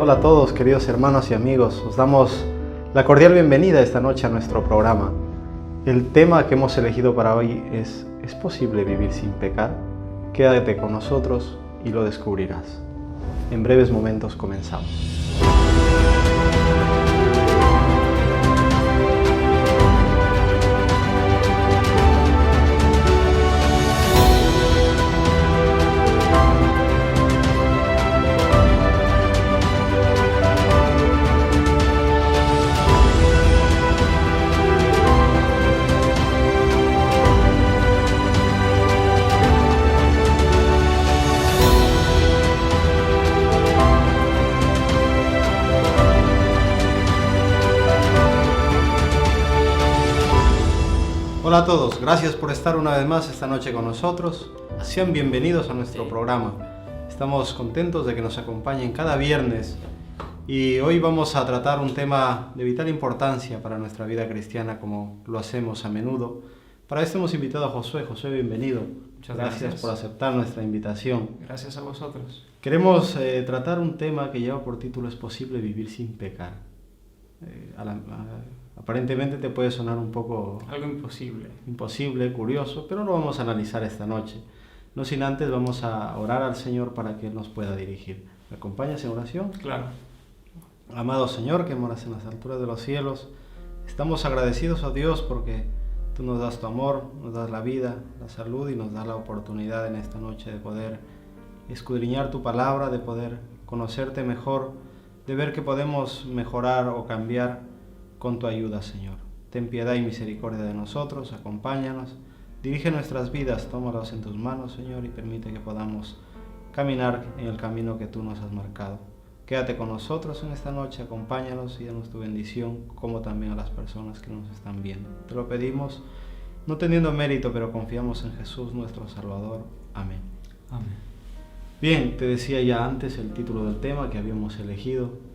Hola a todos, queridos hermanos y amigos. Os damos la cordial bienvenida esta noche a nuestro programa. El tema que hemos elegido para hoy ¿es posible vivir sin pecar? Quédate con nosotros y lo descubrirás. En breves momentos comenzamos. Hola a todos, gracias por estar una vez más esta noche con nosotros. Sean bienvenidos a nuestro programa. Estamos contentos de que nos acompañen cada viernes y hoy vamos a tratar un tema de vital importancia para nuestra vida cristiana, como lo hacemos a menudo. Para esto hemos invitado a Josué. Josué, bienvenido. Muchas gracias por aceptar nuestra invitación. Gracias a vosotros. Queremos tratar un tema que lleva por título ¿Es posible vivir sin pecar? Aparentemente te puede sonar un poco... Algo imposible, curioso, pero lo vamos a analizar esta noche. No sin antes vamos a orar al Señor para que Él nos pueda dirigir. ¿Me acompañas en oración? Claro. Amado Señor, que moras en las alturas de los cielos, estamos agradecidos a Dios porque Tú nos das tu amor, nos das la vida, la salud y nos das la oportunidad en esta noche de poder escudriñar Tu palabra, de poder conocerte mejor, de ver que podemos mejorar o cambiar con Tu ayuda, Señor. Ten piedad y misericordia de nosotros, acompáñanos, dirige nuestras vidas, tómalas en Tus manos, Señor, y permite que podamos caminar en el camino que Tú nos has marcado. Quédate con nosotros en esta noche, acompáñanos y danos Tu bendición, como también a las personas que nos están viendo. Te lo pedimos, no teniendo mérito, pero confiamos en Jesús, nuestro Salvador. Amén. Amén. Bien, te decía ya antes el título del tema que habíamos elegido.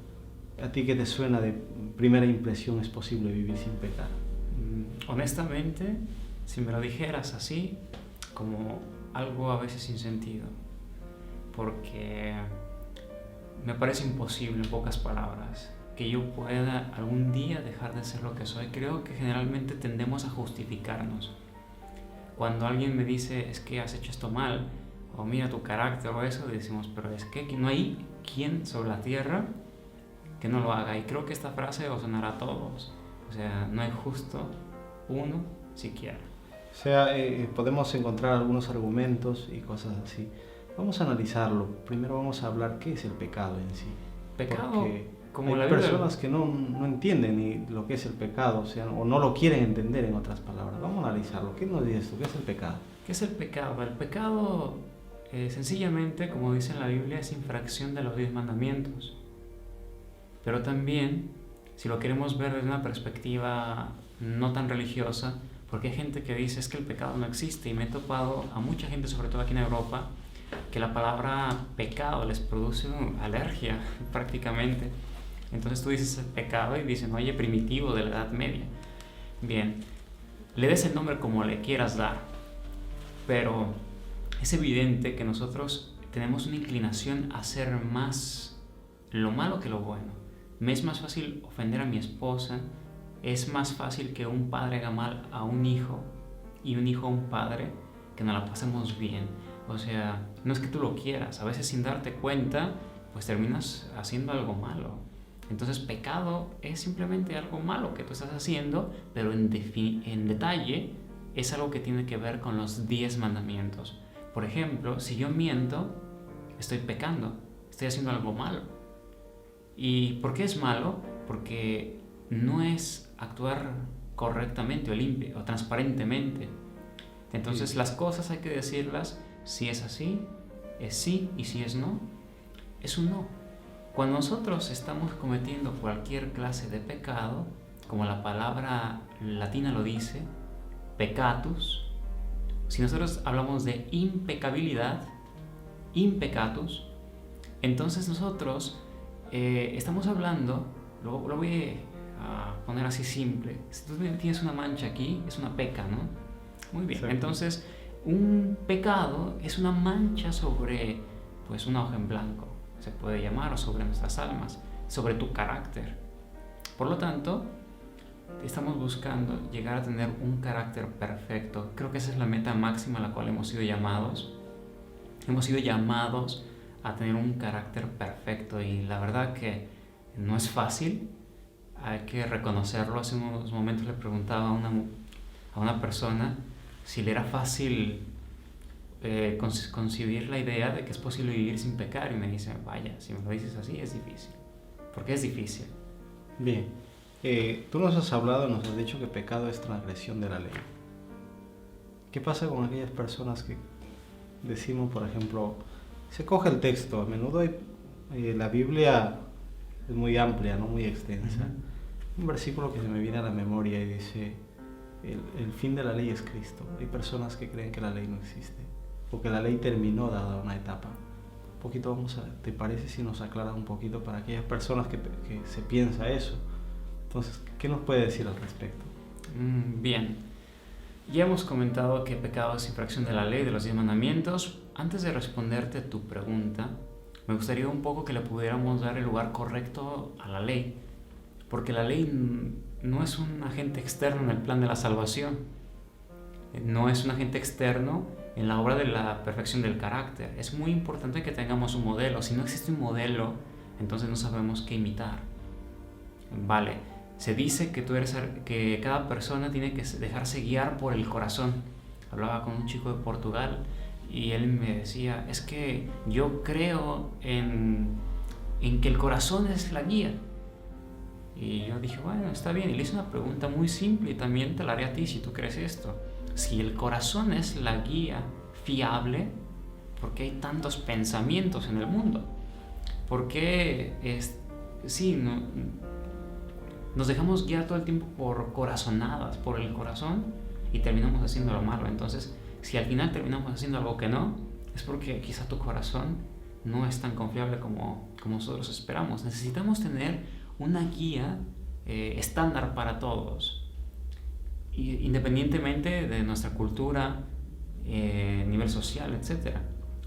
¿A ti qué te suena de primera impresión? ¿Es posible vivir sin pecar? Honestamente, si me lo dijeras así, como algo a veces sin sentido, porque me parece imposible, en pocas palabras, que yo pueda algún día dejar de ser lo que soy. Creo que generalmente tendemos a justificarnos. Cuando alguien me dice, es que has hecho esto mal, o mira tu carácter o eso, decimos, pero es que no hay quien sobre la tierra que no lo haga. Y creo que esta frase os sonará a todos. O sea, no hay justo uno siquiera. O sea, podemos encontrar algunos argumentos y cosas así. Vamos a analizarlo. Primero vamos a hablar qué es el pecado en sí. Pecado, porque como hay la Biblia, personas que no entienden ni lo que es el pecado, o sea, o no lo quieren entender, en otras palabras. Vamos a analizarlo. ¿Qué nos dices tú? ¿Qué es el pecado? ¿Qué es el pecado? El pecado, sencillamente, como dice en la Biblia, es infracción de los 10 mandamientos. Pero también, si lo queremos ver desde una perspectiva no tan religiosa, porque hay gente que dice es que el pecado no existe, y me he topado a mucha gente, sobre todo aquí en Europa, que la palabra pecado les produce alergia prácticamente. Entonces tú dices pecado y dicen, oye, primitivo de la Edad Media. Bien, le des el nombre como le quieras dar, pero es evidente que nosotros tenemos una inclinación a hacer más lo malo que lo bueno. Me es más fácil ofender a mi esposa, es más fácil que un padre haga mal a un hijo y un hijo a un padre, que nos la pasemos bien. O sea, no es que tú lo quieras, a veces sin darte cuenta, pues terminas haciendo algo malo. Entonces, pecado es simplemente algo malo que tú estás haciendo, pero en detalle es algo que tiene que ver con los 10 mandamientos. Por ejemplo, si yo miento, estoy pecando, estoy haciendo algo malo. ¿Y por qué es malo? Porque no es actuar correctamente o limpio o transparentemente. Entonces, las cosas hay que decirlas. Si es así, es sí, y si es no, es un no. Cuando nosotros estamos cometiendo cualquier clase de pecado, como la palabra latina lo dice, peccatus, si nosotros hablamos de impecabilidad, impecatus, entonces nosotros estamos hablando, lo voy a poner así simple, si tú tienes una mancha aquí, es una peca, ¿no? Muy bien, entonces un pecado es una mancha sobre pues una hoja en blanco. se puede llamar, o sobre nuestras almas, sobre tu carácter. Por lo tanto, estamos buscando llegar a tener un carácter perfecto. Creo que esa es la meta máxima a la cual hemos sido llamados. Hemos sido llamados a tener un carácter perfecto, y la verdad que no es fácil, hay que reconocerlo. Hace unos momentos le preguntaba a una persona si le era fácil concebir la idea de que es posible vivir sin pecar, y me dice, vaya, si me lo dices así es difícil. ¿Por qué es difícil? Bien, tú nos has hablado, nos has dicho que pecado es transgresión de la ley. ¿Qué pasa con aquellas personas que decimos, por ejemplo, se coge el texto, a menudo la Biblia es muy amplia, no muy extensa? Un versículo que se me viene a la memoria y dice, el fin de la ley es Cristo. Hay personas que creen que la ley no existe, porque la ley terminó dada una etapa. Un poquito ¿te parece si nos aclaras un poquito para aquellas personas que se piensa eso? Entonces, ¿qué nos puede decir al respecto? Bien, ya hemos comentado que pecado es infracción de la ley, de los 10 mandamientos. Antes de responderte tu pregunta, me gustaría un poco que le pudiéramos dar el lugar correcto a la ley, porque la ley no es un agente externo en el plan de la salvación, no es un agente externo en la obra de la perfección del carácter. Es muy importante que tengamos un modelo. Si no existe un modelo, entonces no sabemos qué imitar. Vale, se dice que cada persona tiene que dejarse guiar por el corazón. Hablaba con un chico de Portugal y él me decía, es que yo creo en que el corazón es la guía. Y yo dije, bueno, está bien. Y le hice una pregunta muy simple, y también te la haré a ti si tú crees esto. Si el corazón es la guía fiable, ¿por qué hay tantos pensamientos en el mundo? ¿Por qué nos dejamos guiar todo el tiempo por corazonadas, por el corazón, y terminamos haciendo lo malo? Entonces, si al final terminamos haciendo algo que no, es porque quizá tu corazón no es tan confiable como nosotros esperamos. Necesitamos tener una guía estándar para todos, independientemente de nuestra cultura, nivel social, etc.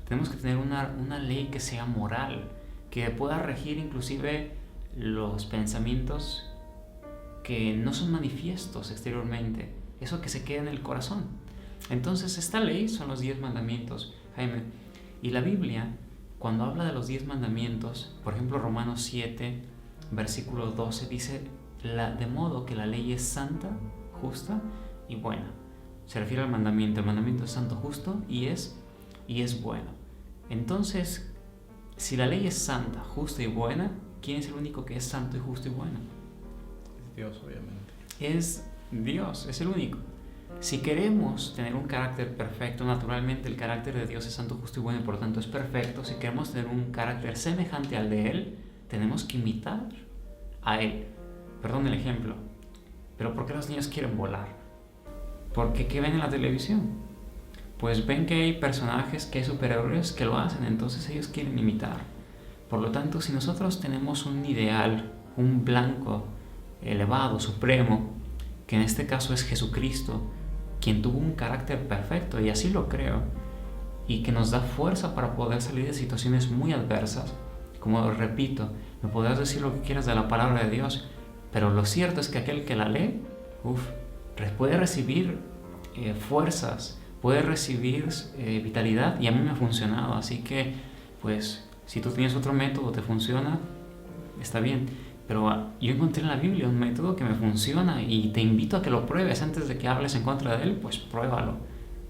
Tenemos que tener una ley que sea moral, que pueda regir inclusive los pensamientos que no son manifiestos exteriormente, eso que se queda en el corazón. Entonces, esta ley son los 10 mandamientos, Jaime. Y la Biblia, cuando habla de los 10 mandamientos, por ejemplo, Romanos 7, versículo 12, dice, de modo que la ley es santa, justa y buena. Se refiere al mandamiento. El mandamiento es santo, justo y es bueno. Entonces, si la ley es santa, justa y buena, ¿quién es el único que es santo y justo y bueno? Es Dios, obviamente. Es Dios, es el único. Si queremos tener un carácter perfecto, naturalmente el carácter de Dios es santo, justo y bueno, y por lo tanto es perfecto. Si queremos tener un carácter semejante al de Él, tenemos que imitar a Él. Perdón el ejemplo, pero ¿por qué los niños quieren volar? Porque ¿qué ven en la televisión? Pues ven que hay personajes, que hay superhéroes que lo hacen, entonces ellos quieren imitar. Por lo tanto, si nosotros tenemos un ideal, un blanco, elevado, supremo, que en este caso es Jesucristo, quien tuvo un carácter perfecto, y así lo creo, y que nos da fuerza para poder salir de situaciones muy adversas. Como repito, me podrás decir lo que quieras de la palabra de Dios, pero lo cierto es que aquel que la lee, puede recibir fuerzas, puede recibir vitalidad, y a mí me ha funcionado. Así que, pues, si tú tienes otro método, te funciona, está bien. Pero yo encontré en la Biblia un método que me funciona, y te invito a que lo pruebes. Antes de que hables en contra de él, pues pruébalo.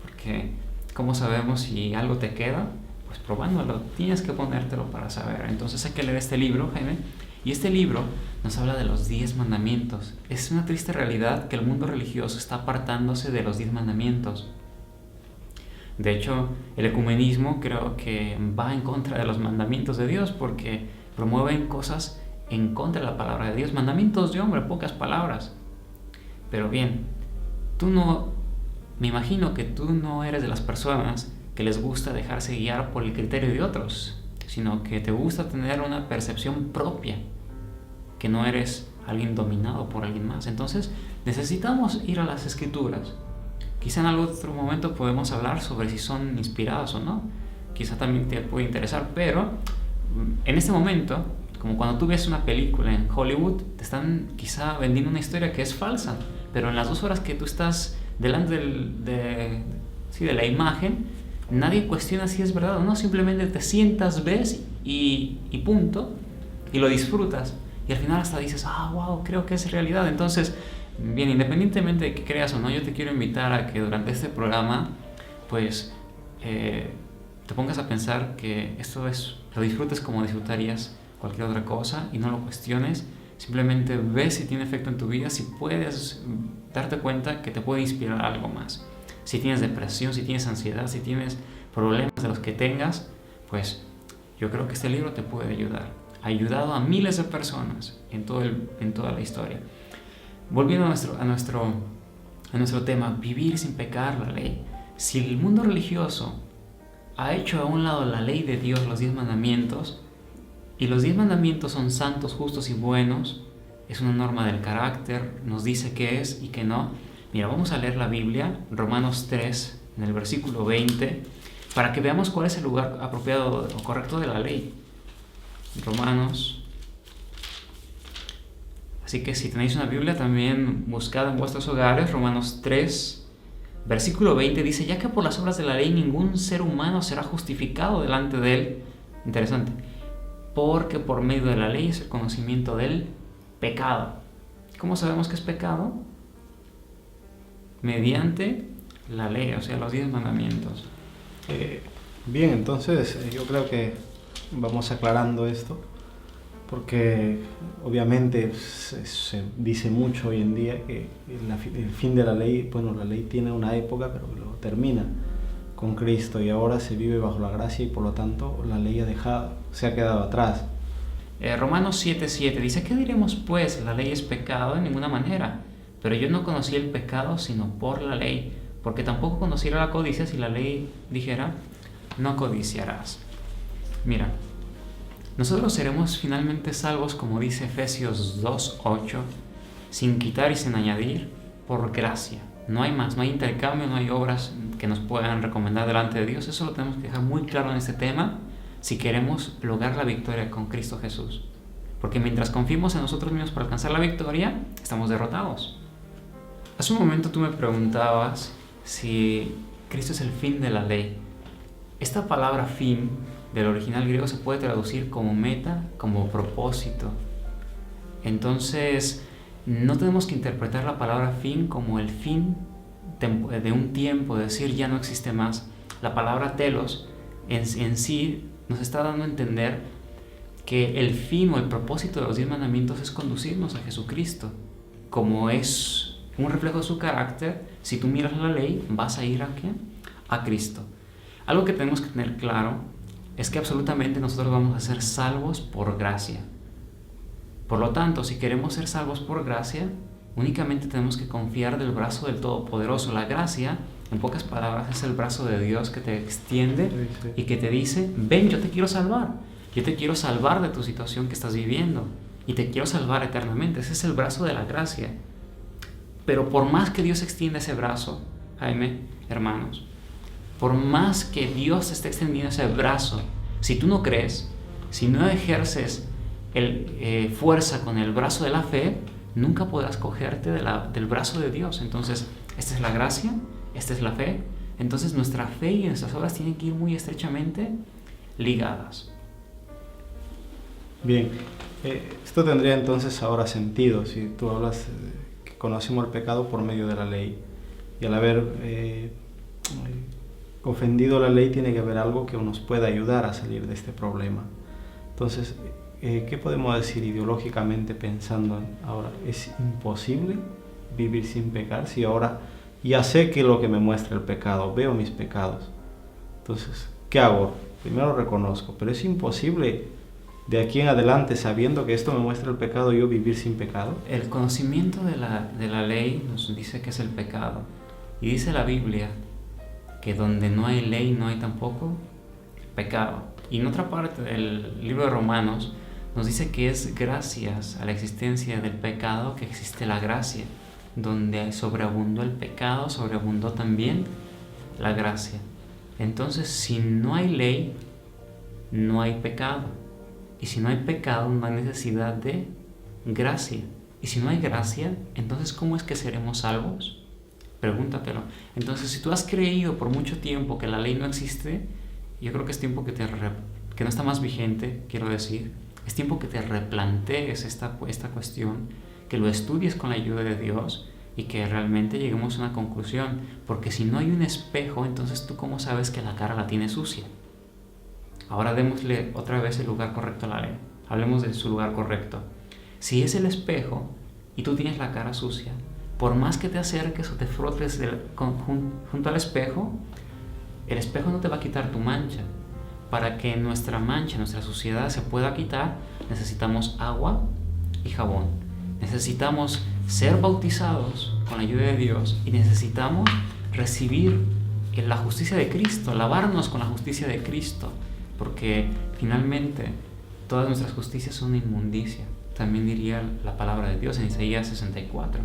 Porque, ¿cómo sabemos si algo te queda? Pues probándolo. Tienes que ponértelo para saber. Entonces hay que leer este libro, Jaime. Y este libro nos habla de los 10 mandamientos. Es una triste realidad que el mundo religioso está apartándose de los 10 mandamientos. De hecho, el ecumenismo creo que va en contra de los mandamientos de Dios, porque promueven cosas en contra de la palabra de Dios. Mandamientos de hombre, pocas palabras. Pero bien, me imagino que tú no eres de las personas que les gusta dejarse guiar por el criterio de otros, sino que te gusta tener una percepción propia, que no eres alguien dominado por alguien más. Entonces necesitamos ir a las Escrituras. Quizá en algún otro momento podemos hablar sobre si son inspiradas o no. Quizá también te puede interesar, pero en este momento, como cuando tú ves una película en Hollywood, te están quizá vendiendo una historia que es falsa, pero en las 2 horas que tú estás delante de la imagen, nadie cuestiona si es verdad o no, simplemente te sientas, ves y punto, y lo disfrutas, y al final hasta dices, wow, creo que es realidad. Entonces, bien, independientemente de que creas o no, yo te quiero invitar a que durante este programa, pues, te pongas a pensar que esto lo disfrutes como disfrutarías cualquier otra cosa y no lo cuestiones. Simplemente ves si tiene efecto en tu vida, si puedes darte cuenta que te puede inspirar algo más. Si tienes depresión, si tienes ansiedad, si tienes problemas de los que tengas, pues yo creo que este libro te puede ayudar. Ha ayudado a miles de personas en toda la historia. Volviendo a nuestro tema, vivir sin pecar la ley. Si el mundo religioso ha hecho a un lado la ley de Dios, los 10 mandamientos, y los 10 mandamientos son santos, justos y buenos, es una norma del carácter, nos dice qué es y qué no. Mira, vamos a leer la Biblia, Romanos 3, en el versículo 20, para que veamos cuál es el lugar apropiado o correcto de la ley. Romanos. Así que si tenéis una Biblia, también buscad en vuestros hogares, Romanos 3, versículo 20 dice, ya que por las obras de la ley ningún ser humano será justificado delante de él. Interesante. Porque por medio de la ley es el conocimiento del pecado. ¿Cómo sabemos que es pecado? Mediante la ley, o sea, los 10 mandamientos. Bien, entonces yo creo que vamos aclarando esto, porque obviamente se dice mucho hoy en día que el fin de la ley, bueno, la ley tiene una época, pero luego termina con Cristo y ahora se vive bajo la gracia y por lo tanto la ley se ha quedado atrás. Romanos 7:7 dice, ¿qué diremos pues? La ley es pecado en ninguna manera, pero yo no conocí el pecado sino por la ley, porque tampoco conociera la codicia si la ley dijera, no codiciarás. Mira, nosotros seremos finalmente salvos, como dice Efesios 2:8, sin quitar y sin añadir, por gracia. No hay más, no hay intercambio, no hay obras que nos puedan recomendar delante de Dios. Eso lo tenemos que dejar muy claro en este tema si queremos lograr la victoria con Cristo Jesús. Porque mientras confiemos en nosotros mismos para alcanzar la victoria, estamos derrotados. Hace un momento tú me preguntabas si Cristo es el fin de la ley. Esta palabra fin del original griego se puede traducir como meta, como propósito. Entonces, no tenemos que interpretar la palabra fin como el fin de un tiempo, decir ya no existe más. La palabra telos en sí nos está dando a entender que el fin o el propósito de los 10 mandamientos es conducirnos a Jesucristo. Como es un reflejo de su carácter, si tú miras la ley, vas a ir ¿a quién? A Cristo. Algo que tenemos que tener claro es que absolutamente nosotros vamos a ser salvos por gracia. Por lo tanto, si queremos ser salvos por gracia, únicamente tenemos que confiar del brazo del Todopoderoso. La gracia, en pocas palabras, es el brazo de Dios que te extiende y que te dice, ven, yo te quiero salvar. Yo te quiero salvar de tu situación que estás viviendo y te quiero salvar eternamente. Ese es el brazo de la gracia. Pero por más que Dios extienda ese brazo, Jaime, hermanos, por más que Dios esté extendiendo ese brazo, si tú no crees, si no ejerces fuerza con el brazo de la fe, nunca podrás cogerte del brazo de Dios. Entonces, esta es la gracia, esta es la fe. Entonces, nuestra fe y nuestras obras tienen que ir muy estrechamente ligadas. Bien, esto tendría entonces ahora sentido si tú hablas que conocemos el pecado por medio de la ley y al haber ofendido la ley tiene que haber algo que nos pueda ayudar a salir de este problema. Entonces, ¿qué podemos decir ideológicamente pensando ahora? ¿Es imposible vivir sin pecar? Si ahora ya sé que lo que me muestra el pecado, veo mis pecados. Entonces, ¿qué hago? Primero reconozco, pero es imposible de aquí en adelante, sabiendo que esto me muestra el pecado, yo vivir sin pecado. El conocimiento de la ley nos dice que es el pecado. Y dice la Biblia que donde no hay ley no hay tampoco pecado. Y en otra parte del libro de Romanos nos dice que es gracias a la existencia del pecado que existe la gracia. Donde sobreabundó el pecado, sobreabundó también la gracia. Entonces, si no hay ley, no hay pecado. Y si no hay pecado, no hay necesidad de gracia. Y si no hay gracia, entonces ¿cómo es que seremos salvos? Pregúntatelo. Entonces, si tú has creído por mucho tiempo que la ley no existe, yo creo que es tiempo que no está más vigente, quiero decir. Es tiempo que te replantees esta cuestión, que lo estudies con la ayuda de Dios y que realmente lleguemos a una conclusión. Porque si no hay un espejo, entonces ¿tú cómo sabes que la cara la tiene sucia? Ahora démosle otra vez el lugar correcto a la ley. Hablemos de su lugar correcto. Si es el espejo y tú tienes la cara sucia, por más que te acerques o te frotes junto al espejo, el espejo no te va a quitar tu mancha. Para que nuestra mancha, nuestra suciedad se pueda quitar, necesitamos agua y jabón. Necesitamos ser bautizados con la ayuda de Dios y necesitamos recibir la justicia de Cristo, lavarnos con la justicia de Cristo, porque finalmente todas nuestras justicias son inmundicia. También diría la palabra de Dios en Isaías 64,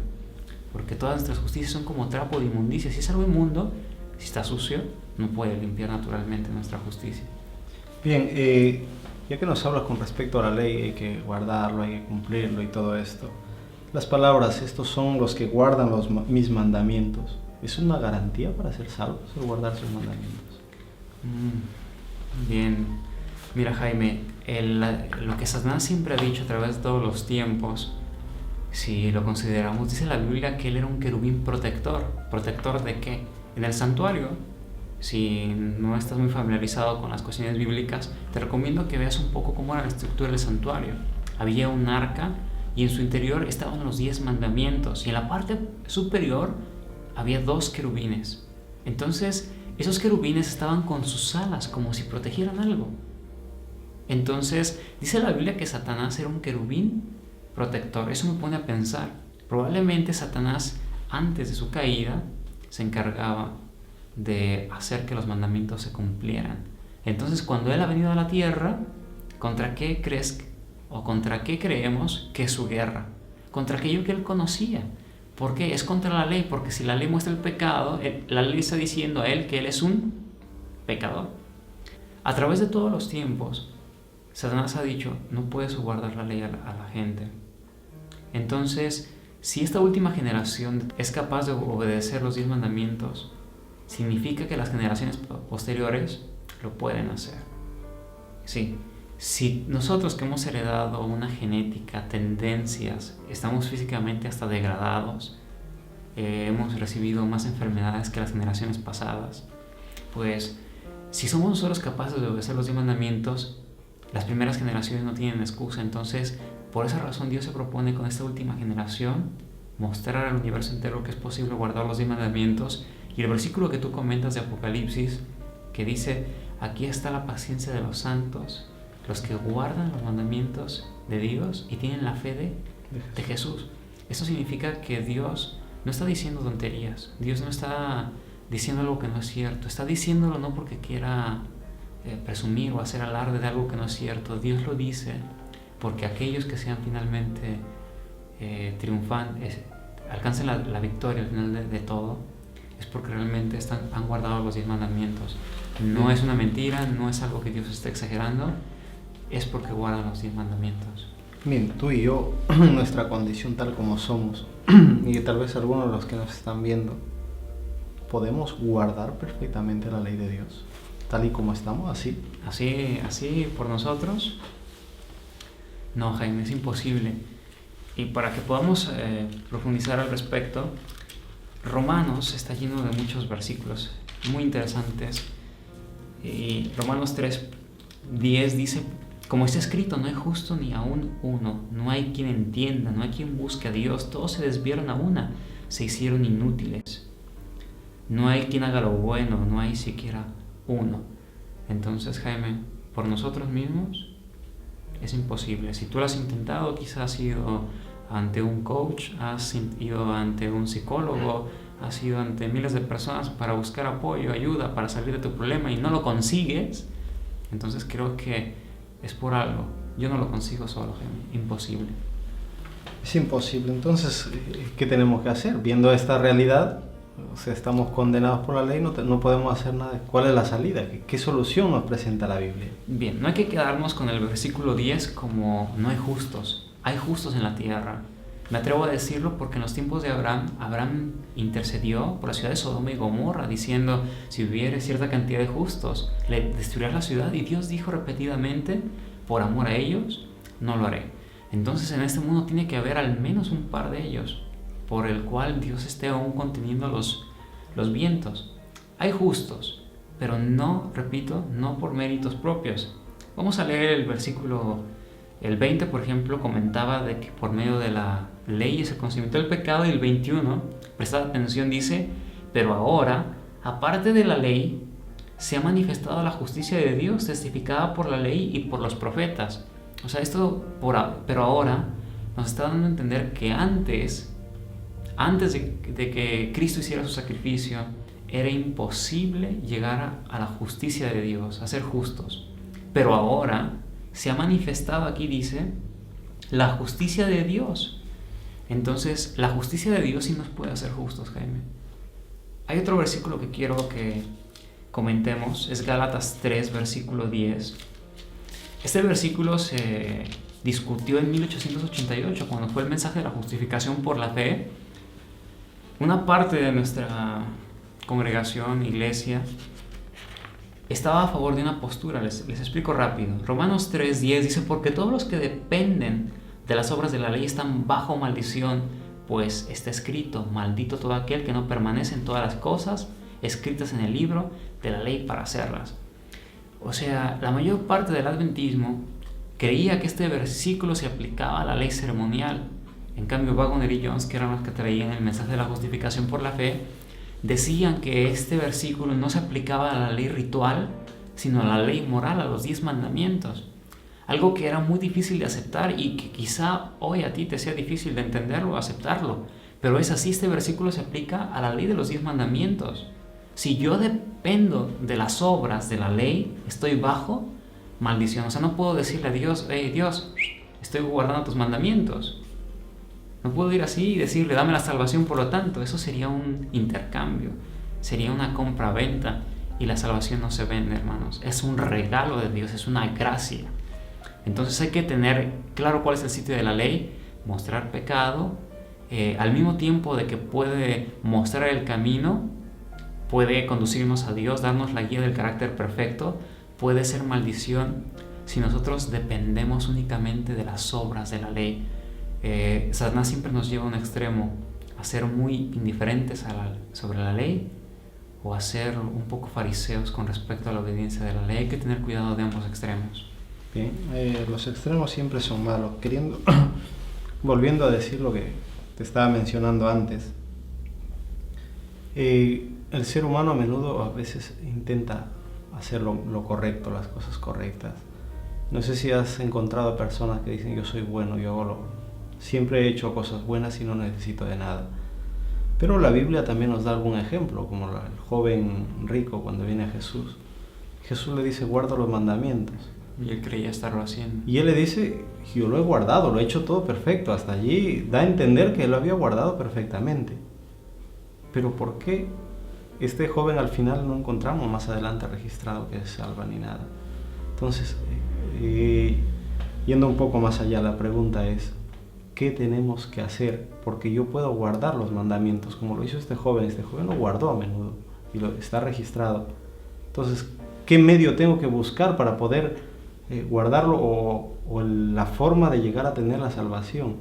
porque todas nuestras justicias son como trapo de inmundicia. Si es algo inmundo, si está sucio, no puede limpiar naturalmente nuestra justicia. Bien, ya que nos hablas con respecto a la ley, hay que guardarlo, hay que cumplirlo y todo esto. Las palabras, estos son los que guardan mis mandamientos. ¿Es una garantía para ser salvos el guardar sus mandamientos? Bien, mira Jaime, lo que Satanás siempre ha dicho a través de todos los tiempos, si lo consideramos, dice la Biblia que él era un querubín protector. ¿Protector de qué? En el santuario. Si no estás muy familiarizado con las cuestiones bíblicas, te recomiendo que veas un poco cómo era la estructura del santuario. Había un arca y en su interior estaban los 10 mandamientos y en la parte superior había 2 querubines. Entonces, esos querubines estaban con sus alas como si protegieran algo. Entonces, dice la Biblia que Satanás era un querubín protector. Eso me pone a pensar. Probablemente Satanás, antes de su caída, se encargaba de hacer que los mandamientos se cumplieran. Entonces, cuando Él ha venido a la tierra, ¿contra qué crees o contra qué creemos que es su guerra? Contra aquello que Él conocía. ¿Por qué? Es contra la ley, porque si la ley muestra el pecado, la ley está diciendo a Él que Él es un pecador. A través de todos los tiempos, Satanás ha dicho, no puedes guardar la ley a la gente. Entonces, si esta última generación es capaz de obedecer los 10 mandamientos, significa que las generaciones posteriores lo pueden hacer. Sí, si nosotros que hemos heredado una genética, tendencias, estamos físicamente hasta degradados, hemos recibido más enfermedades que las generaciones pasadas, pues si somos nosotros capaces de obedecer los 10 mandamientos, las primeras generaciones no tienen excusa. Entonces, por esa razón Dios se propone con esta última generación mostrar al universo entero que es posible guardar los 10 mandamientos. Y el versículo que tú comentas de Apocalipsis, que dice, aquí está la paciencia de los santos, los que guardan los mandamientos de Dios y tienen la fe de Jesús. Esto significa que Dios no está diciendo tonterías, Dios no está diciendo algo que no es cierto, está diciéndolo no porque quiera presumir o hacer alarde de algo que no es cierto. Dios lo dice porque aquellos que sean finalmente triunfantes, alcancen la victoria al final de todo, es porque realmente han guardado los 10 mandamientos. No es una mentira, no es algo que Dios esté exagerando, es porque guardan los 10 mandamientos. Bien, tú y yo, nuestra condición tal como somos, y tal vez algunos de los que nos están viendo, ¿podemos guardar perfectamente la ley de Dios? Tal y como estamos, así. Así por nosotros. No, Jaime, es imposible. Y para que podamos profundizar al respecto, Romanos está lleno de muchos versículos muy interesantes. Y Romanos 3:10 dice, como está escrito, no hay justo ni aún uno, no hay quien entienda, no hay quien busque a Dios, todos se desviaron a una, se hicieron inútiles. No hay quien haga lo bueno, no hay siquiera uno. Entonces, Jaime, por nosotros mismos es imposible. Si tú lo has intentado, quizás has ido ante un coach, has ido ante un psicólogo, has ido ante miles de personas para buscar apoyo, ayuda, para salir de tu problema y no lo consigues, entonces creo que es por algo. Yo no lo consigo solo, Jaime. Imposible. Es imposible. Entonces, ¿qué tenemos que hacer? Viendo esta realidad, O sea, estamos condenados por la ley, no podemos hacer nada. ¿Cuál es la salida? ¿Qué solución nos presenta la Biblia? Bien, no hay que quedarnos con el versículo 10 como no hay justos. Hay justos en la tierra. Me atrevo a decirlo porque en los tiempos de Abraham intercedió por la ciudad de Sodoma y Gomorra, diciendo, si hubiere cierta cantidad de justos, le destruirás la ciudad. Y Dios dijo repetidamente, por amor a ellos, no lo haré. Entonces en este mundo tiene que haber al menos un par de ellos, por el cual Dios esté aún conteniendo los vientos. Hay justos, pero no, repito, no por méritos propios. Vamos a leer el versículo, el 20, por ejemplo, comentaba de que por medio de la ley se consumió el pecado, y el 21, prestad atención, dice, pero ahora, aparte de la ley, se ha manifestado la justicia de Dios, testificada por la ley y por los profetas. O sea, pero ahora nos está dando a entender que antes de que Cristo hiciera su sacrificio, era imposible llegar a la justicia de Dios, a ser justos. Pero ahora se ha manifestado, aquí dice, la justicia de Dios. Entonces, la justicia de Dios sí nos puede hacer justos, Jaime. Hay otro versículo que quiero que comentemos, es Gálatas 3, versículo 10. Este versículo se discutió en 1888, cuando fue el mensaje de la justificación por la fe. Una parte de nuestra congregación, iglesia, estaba a favor de una postura. Les explico rápido. Romanos 3:10 dice, porque todos los que dependen de las obras de la ley están bajo maldición, pues está escrito, maldito todo aquel que no permanece en todas las cosas escritas en el libro de la ley para hacerlas. O sea, la mayor parte del adventismo creía que este versículo se aplicaba a la ley ceremonial. En cambio, Waggoner y Jones, que eran los que traían el mensaje de la justificación por la fe, decían que este versículo no se aplicaba a la ley ritual, sino a la ley moral, a los 10 mandamientos. Algo que era muy difícil de aceptar y que quizá hoy a ti te sea difícil de entenderlo o aceptarlo. Pero es así, este versículo se aplica a la ley de los 10 mandamientos. Si yo dependo de las obras de la ley, estoy bajo maldición. O sea, no puedo decirle a Dios, hey Dios, estoy guardando tus mandamientos. No puedo ir así y decirle, dame la salvación por lo tanto. Eso sería un intercambio, sería una compra-venta, y la salvación no se vende, hermanos. Es un regalo de Dios, es una gracia. Entonces hay que tener claro cuál es el sitio de la ley, mostrar pecado, al mismo tiempo de que puede mostrar el camino, puede conducirnos a Dios, darnos la guía del carácter perfecto, puede ser maldición si nosotros dependemos únicamente de las obras de la ley. Satanás siempre nos lleva a un extremo, a ser muy indiferentes sobre la ley, o a ser un poco fariseos con respecto a la obediencia de la ley. Hay que tener cuidado de ambos extremos. Bien, los extremos siempre son malos. Volviendo a decir lo que te estaba mencionando antes, el ser humano a menudo a veces intenta hacer lo correcto, las cosas correctas. No sé si has encontrado personas que dicen, yo soy bueno, siempre he hecho cosas buenas y no necesito de nada. Pero la Biblia también nos da algún ejemplo, como el joven rico cuando viene a Jesús. Jesús le dice, guarda los mandamientos. Y él creía estarlo haciendo. Y él le dice, yo lo he guardado, lo he hecho todo perfecto. Hasta allí da a entender que él lo había guardado perfectamente. Pero ¿por qué este joven al final no encontramos más adelante registrado que se salva ni nada? Entonces, yendo un poco más allá, la pregunta es, ¿qué tenemos que hacer? Porque yo puedo guardar los mandamientos, como lo hizo este joven lo guardó a menudo y está registrado. Entonces, ¿qué medio tengo que buscar para poder guardarlo, o la forma de llegar a tener la salvación,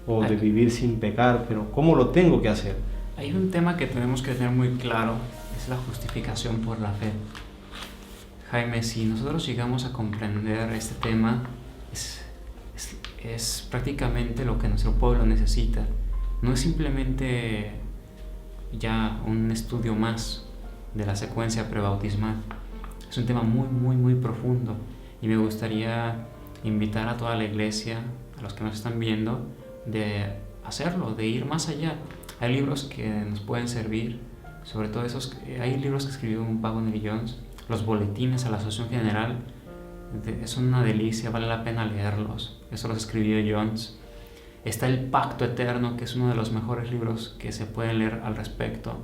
o de vivir sin pecar? Pero ¿cómo lo tengo que hacer? Hay un tema que tenemos que tener muy claro, es la justificación por la fe. Jaime, si nosotros llegamos a comprender este tema, es prácticamente lo que nuestro pueblo necesita. No es simplemente ya un estudio más de la secuencia prebautismal. Es un tema muy, muy, muy profundo, y me gustaría invitar a toda la iglesia, a los que nos están viendo, de hacerlo, de ir más allá. Hay libros que nos pueden servir, sobre todo hay libros que escribió Waggoner y Jones, los boletines a la Asociación General, es una delicia, vale la pena leerlos. Eso los escribió Jones. Está El Pacto Eterno, que es uno de los mejores libros que se pueden leer al respecto.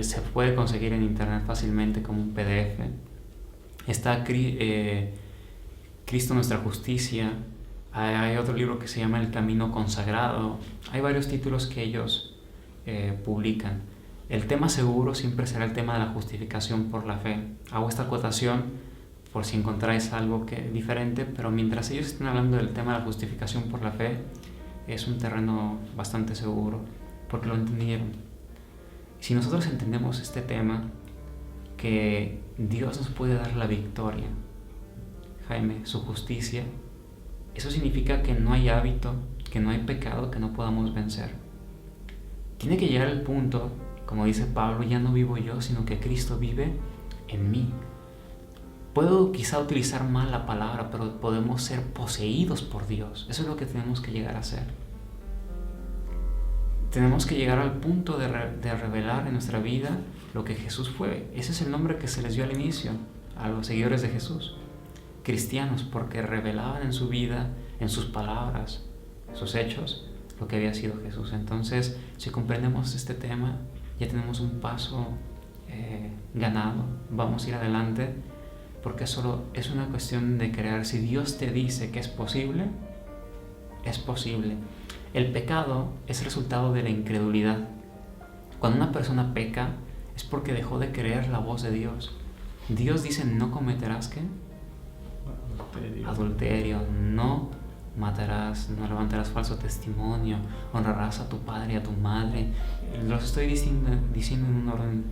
Se puede conseguir en internet fácilmente como un PDF. Está Cristo Nuestra Justicia. Hay otro libro que se llama El Camino Consagrado. Hay varios títulos que ellos publican. El tema seguro siempre será el tema de la justificación por la fe. Hago esta acotación por si encontráis algo diferente, pero mientras ellos estén hablando del tema de la justificación por la fe, es un terreno bastante seguro, porque lo entendieron. Si nosotros entendemos este tema, que Dios nos puede dar la victoria, Jaime, su justicia, eso significa que no hay hábito, que no hay pecado que no podamos vencer. Tiene que llegar el punto, como dice Pablo, ya no vivo yo, sino que Cristo vive en mí. Puedo quizá utilizar mal la palabra, pero podemos ser poseídos por Dios. Eso es lo que tenemos que llegar a hacer. Tenemos que llegar al punto de revelar en nuestra vida lo que Jesús fue. Ese es el nombre que se les dio al inicio a los seguidores de Jesús. Cristianos, porque revelaban en su vida, en sus palabras, sus hechos, lo que había sido Jesús. Entonces, si comprendemos este tema, ya tenemos un paso ganado. Vamos a ir adelante, porque solo es una cuestión de creer. Si Dios te dice que es posible, es posible. El pecado es resultado de la incredulidad. Cuando una persona peca, es porque dejó de creer la voz de Dios. Dios dice, no cometerás, ¿qué? Adulterio, no matarás, no levantarás falso testimonio, honrarás a tu padre y a tu madre. Los estoy diciendo en un orden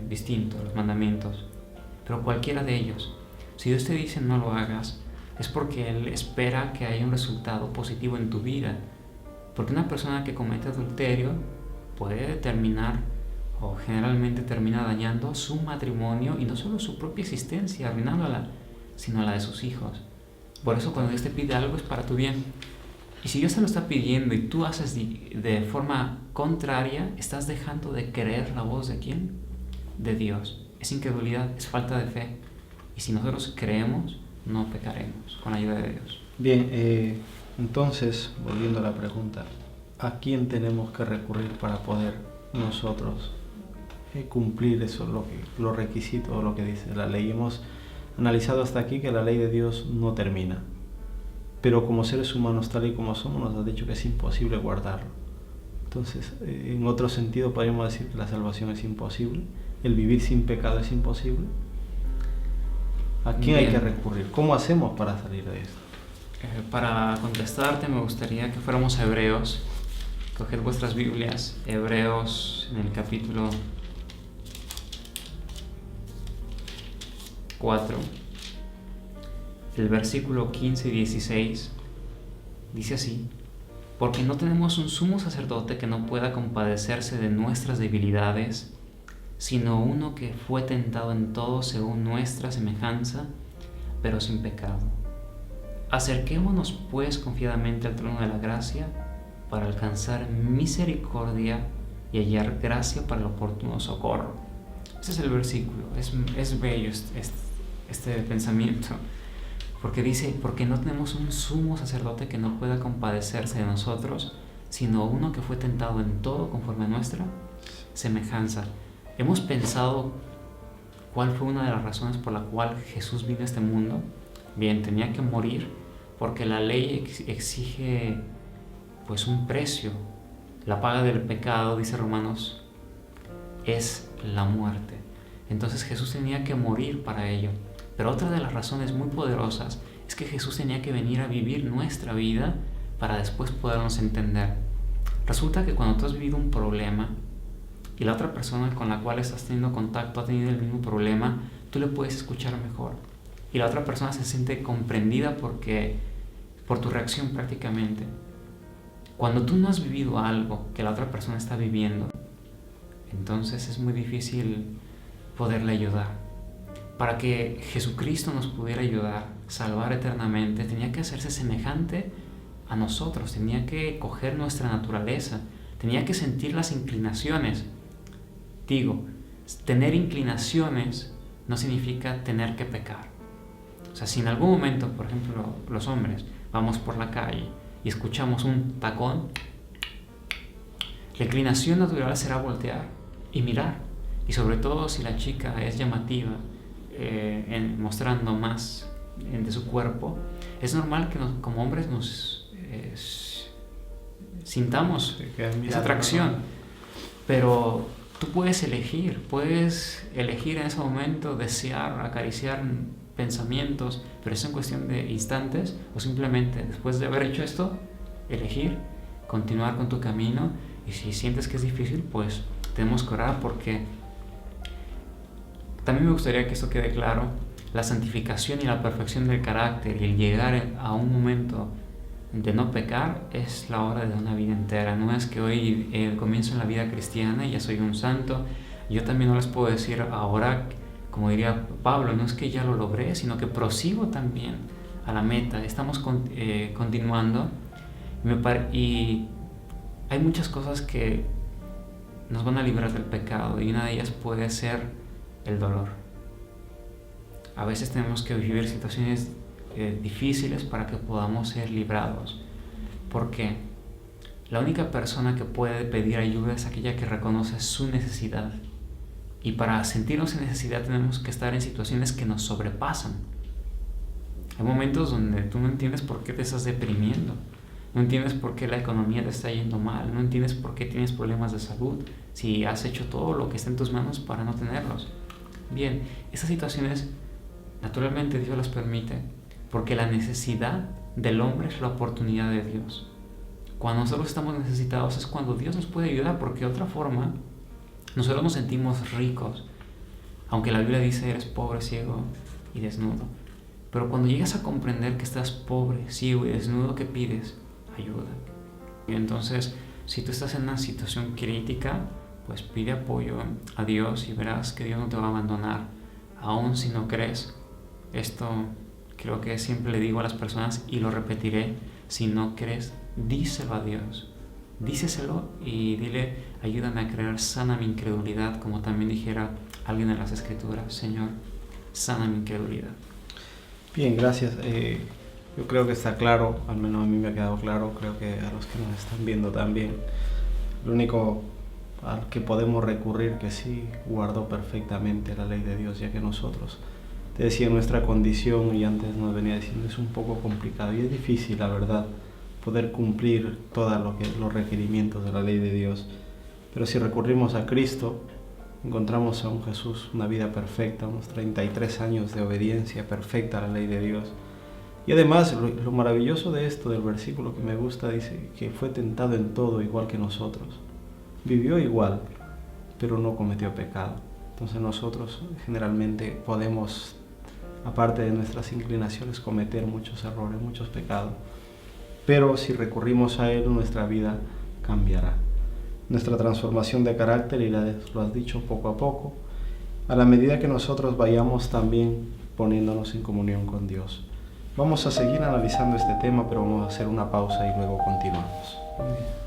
distinto, los mandamientos. Pero cualquiera de ellos, si Dios te dice no lo hagas, es porque Él espera que haya un resultado positivo en tu vida. Porque una persona que comete adulterio puede terminar, o generalmente termina dañando su matrimonio, y no solo su propia existencia, arruinándola, sino la de sus hijos. Por eso cuando Dios te pide algo es para tu bien. Y si Dios te lo está pidiendo y tú haces de forma contraria, estás dejando de creer la voz de ¿quién? De Dios. Es incredulidad, es falta de fe. Y si nosotros creemos, no pecaremos con la ayuda de Dios. Bien, entonces, volviendo a la pregunta, ¿a quién tenemos que recurrir para poder nosotros cumplir eso, los requisitos o lo que dice la ley? Hemos analizado hasta aquí que la ley de Dios no termina, pero como seres humanos tal y como somos nos ha dicho que es imposible guardarlo. Entonces, en otro sentido podríamos decir que la salvación es imposible, el vivir sin pecado es imposible. ¿A quién hay que recurrir? ¿Cómo hacemos para salir de esto? Para contestarte me gustaría que fuéramos a Hebreos. Coged vuestras Biblias, Hebreos en el capítulo 4, el versículo 15 y 16, dice así: porque no tenemos un sumo sacerdote que no pueda compadecerse de nuestras debilidades, sino uno que fue tentado en todo según nuestra semejanza, pero sin pecado. Acerquémonos pues confiadamente al trono de la gracia para alcanzar misericordia y hallar gracia para el oportuno socorro. Ese es el versículo. Es bello este pensamiento, porque dice, porque no tenemos un sumo sacerdote que no pueda compadecerse de nosotros, sino uno que fue tentado en todo conforme a nuestra semejanza. Hemos pensado cuál fue una de las razones por la cual Jesús vino a este mundo. Bien, tenía que morir porque la ley exige pues un precio. La paga del pecado, dice Romanos, es la muerte. Entonces Jesús tenía que morir para ello. Pero otra de las razones muy poderosas es que Jesús tenía que venir a vivir nuestra vida para después podernos entender. Resulta que cuando tú has vivido un problema y la otra persona con la cual estás teniendo contacto ha tenido el mismo problema, tú le puedes escuchar mejor. Y la otra persona se siente comprendida por tu reacción prácticamente. Cuando tú no has vivido algo que la otra persona está viviendo, entonces es muy difícil poderle ayudar. Para que Jesucristo nos pudiera ayudar, salvar eternamente, tenía que hacerse semejante a nosotros, tenía que coger nuestra naturaleza, tenía que sentir las inclinaciones. Digo, tener inclinaciones no significa tener que pecar. O sea, si en algún momento, por ejemplo, los hombres, vamos por la calle y escuchamos un tacón, la inclinación natural será voltear y mirar. Y sobre todo si la chica es llamativa, mostrando más de su cuerpo, es normal que como hombres nos sintamos esa atracción. Pero tú puedes elegir en ese momento desear, acariciar pensamientos, pero es en cuestión de instantes, o simplemente después de haber hecho esto, elegir, continuar con tu camino. Y si sientes que es difícil, pues tenemos que orar, porque también me gustaría que esto quede claro: la santificación y la perfección del carácter y el llegar a un momento de no pecar es la obra de una vida entera. No es que hoy comienzo en la vida cristiana y ya soy un santo. Yo también no les puedo decir ahora, como diría Pablo, no es que ya lo logré, sino que prosigo también a la meta. Estamos continuando y hay muchas cosas que nos van a librar del pecado, y una de ellas puede ser el dolor. A veces tenemos que vivir situaciones difíciles para que podamos ser librados, porque la única persona que puede pedir ayuda es aquella que reconoce su necesidad, y para sentirnos en necesidad tenemos que estar en situaciones que nos sobrepasan. Hay momentos donde tú no entiendes por qué te estás deprimiendo, no entiendes por qué la economía te está yendo mal, no entiendes por qué tienes problemas de salud, si has hecho todo lo que está en tus manos para no tenerlos. Bien, esas situaciones naturalmente Dios las permite, porque la necesidad del hombre es la oportunidad de Dios. Cuando nosotros estamos necesitados es cuando Dios nos puede ayudar, porque de otra forma nosotros nos sentimos ricos, aunque la Biblia dice eres pobre, ciego y desnudo. Pero cuando llegas a comprender que estás pobre, ciego y desnudo, ¿qué pides? Ayuda. Y entonces, si tú estás en una situación crítica, pues pide apoyo a Dios y verás que Dios no te va a abandonar, aun si no crees. Esto creo que siempre le digo a las personas y lo repetiré: si no crees, díselo a Dios. Díceselo y dile: ayúdame a creer, sana mi incredulidad, como también dijera alguien en las Escrituras: Señor, sana mi incredulidad. Bien, gracias. Yo creo que está claro, al menos a mí me ha quedado claro, creo que a los que nos están viendo también. Lo único al que podemos recurrir, que sí guardó perfectamente la ley de Dios, ya que nosotros, te decía, nuestra condición, y antes nos venía diciendo, es un poco complicado y es difícil, la verdad, poder cumplir todos los requerimientos de la ley de Dios. Pero si recurrimos a Cristo, encontramos a un Jesús, una vida perfecta, unos 33 años de obediencia perfecta a la ley de Dios. Y además, lo maravilloso de esto, del versículo que me gusta, dice que fue tentado en todo igual que nosotros. Vivió igual, pero no cometió pecado. Entonces nosotros generalmente podemos, aparte de nuestras inclinaciones, cometer muchos errores, muchos pecados. Pero si recurrimos a Él, nuestra vida cambiará. Nuestra transformación de carácter, y lo has dicho, poco a poco, a la medida que nosotros vayamos también poniéndonos en comunión con Dios. Vamos a seguir analizando este tema, pero vamos a hacer una pausa y luego continuamos. Muy bien.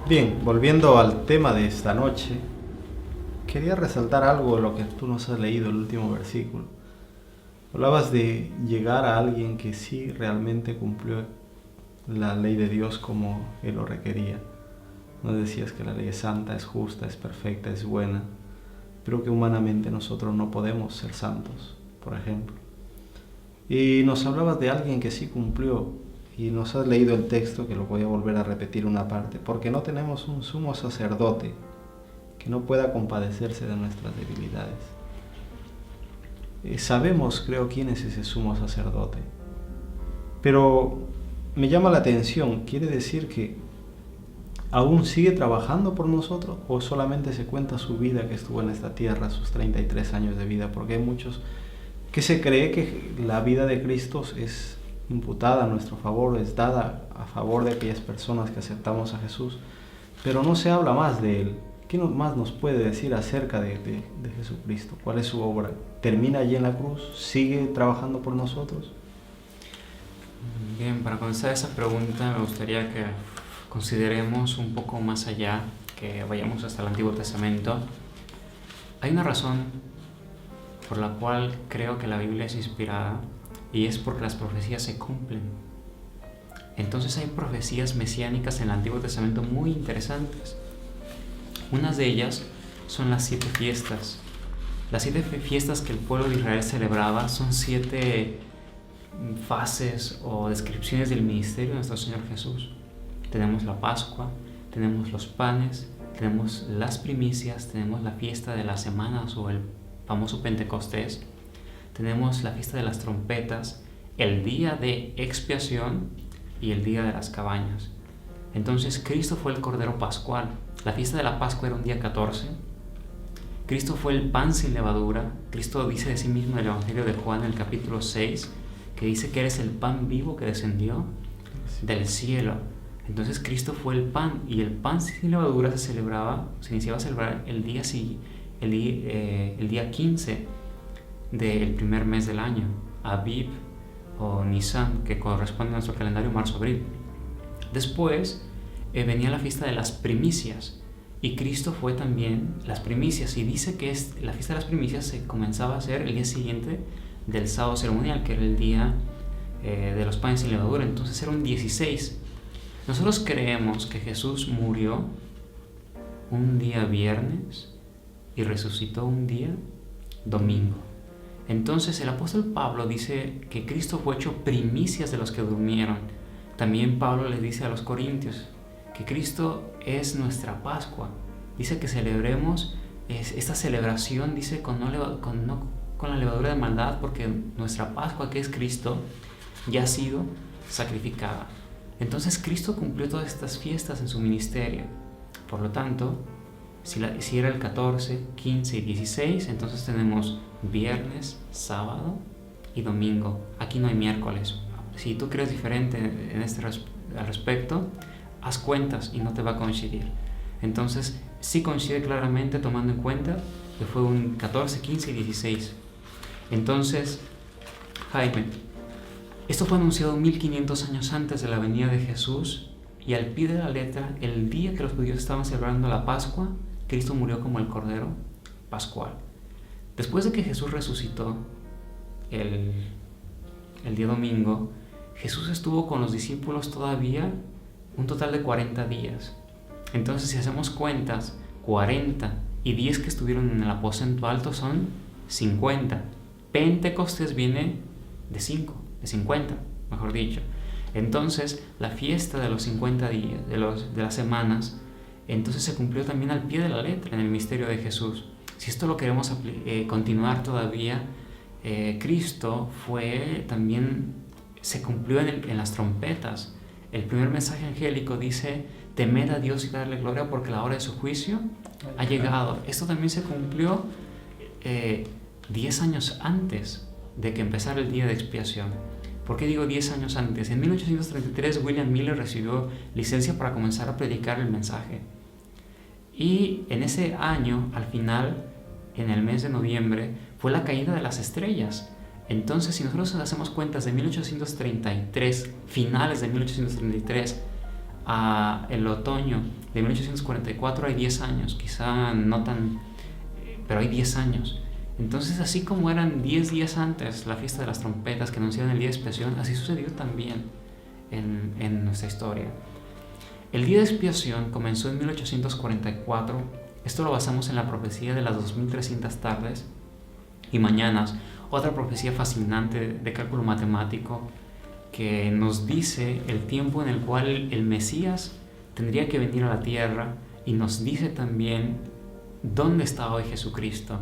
Bien, volviendo al tema de esta noche, quería resaltar algo de lo que tú nos has leído, el último versículo. Hablabas de llegar a alguien que sí realmente cumplió la ley de Dios como Él lo requería. Nos decías que la ley es santa, es justa, es perfecta, es buena, pero que humanamente nosotros no podemos ser santos, por ejemplo. Y nos hablabas de alguien que sí cumplió, y nos has leído el texto, que lo voy a volver a repetir una parte, porque no tenemos un sumo sacerdote que no pueda compadecerse de nuestras debilidades. Sabemos, creo, quién es ese sumo sacerdote, pero me llama la atención, ¿quiere decir que aún sigue trabajando por nosotros o solamente se cuenta su vida que estuvo en esta tierra, sus 33 años de vida? Porque hay muchos que se cree que la vida de Cristo es imputada a nuestro favor, es dada a favor de aquellas personas que aceptamos a Jesús, pero no se habla más de Él. ¿Qué más nos puede decir acerca de Jesucristo? ¿Cuál es su obra? ¿Termina allí en la cruz? ¿Sigue trabajando por nosotros? Bien, para contestar esa pregunta me gustaría que consideremos un poco más allá, que vayamos hasta el Antiguo Testamento. Hay una razón por la cual creo que la Biblia es inspirada, y es porque las profecías se cumplen. Entonces hay profecías mesiánicas en el Antiguo Testamento muy interesantes. Unas de ellas son las 7 fiestas. Las 7 fiestas que el pueblo de Israel celebraba son 7 fases o descripciones del ministerio de nuestro Señor Jesús. Tenemos la Pascua, tenemos los panes, tenemos las primicias, tenemos la fiesta de las semanas o el famoso Pentecostés, tenemos la fiesta de las trompetas, el día de expiación y el día de las cabañas. Entonces Cristo fue el Cordero Pascual. La fiesta de la Pascua era un día 14. Cristo fue el pan sin levadura. Cristo dice de sí mismo en el Evangelio de Juan, en el capítulo 6, que dice que eres el pan vivo que descendió del cielo. Entonces Cristo fue el pan, y el pan sin levadura se iniciaba a celebrar el día 15 del primer mes del año, Aviv o Nisan, que corresponde a nuestro calendario marzo-abril. Después venía la fiesta de las primicias, y Cristo fue también las primicias, y dice que la fiesta de las primicias se comenzaba a hacer el día siguiente del sábado ceremonial, que era el día de los panes sin levadura. Entonces era un 16. Nosotros creemos que Jesús murió un día viernes y resucitó un día domingo. Entonces el apóstol Pablo dice que Cristo fue hecho primicias de los que durmieron. También Pablo le dice a los corintios que Cristo es nuestra Pascua. Dice que celebremos esta celebración, dice, no con la levadura de maldad, porque nuestra Pascua, que es Cristo, ya ha sido sacrificada. Entonces Cristo cumplió todas estas fiestas en su ministerio. Por lo tanto, si era el 14, 15 y 16, entonces tenemos viernes, sábado y domingo. Aquí no hay miércoles. Si tú crees diferente al respecto, haz cuentas y no te va a coincidir. Entonces, sí coincide claramente, tomando en cuenta que fue un 14, 15 y 16. Entonces, Jaime, esto fue anunciado 1500 años antes de la venida de Jesús, y al pie de la letra, el día que los judíos estaban celebrando la Pascua, Cristo murió como el Cordero Pascual. Después de que Jesús resucitó el día domingo, Jesús estuvo con los discípulos todavía un total de 40 días. Entonces, si hacemos cuentas, 40 y 10 que estuvieron en el aposento alto son 50. Pentecostés viene de 50, mejor dicho. Entonces, la fiesta de los 50 días, de las semanas, entonces se cumplió también al pie de la letra en el misterio de Jesús. Si esto lo queremos continuar todavía, Cristo se cumplió en las trompetas. El primer mensaje angélico dice: temed a Dios y darle gloria, porque la hora de su juicio ha llegado. Esto también se cumplió 10 años antes de que empezara el día de expiación. ¿Por qué digo 10 años antes? En 1833 William Miller recibió licencia para comenzar a predicar el mensaje. Y en ese año, al final, en el mes de noviembre, fue la caída de las estrellas. Entonces, si nosotros hacemos cuentas de 1833, finales de 1833, a el otoño de 1844 hay 10 años, quizá no tan, pero hay 10 años. Entonces, así como eran 10 días antes la fiesta de las trompetas que anunciaban el día de expiación, así sucedió también en nuestra historia. El día de expiación comenzó en 1844. Esto lo basamos en la profecía de las 2300 tardes y mañanas, otra profecía fascinante de cálculo matemático que nos dice el tiempo en el cual el Mesías tendría que venir a la tierra, y nos dice también dónde está hoy Jesucristo.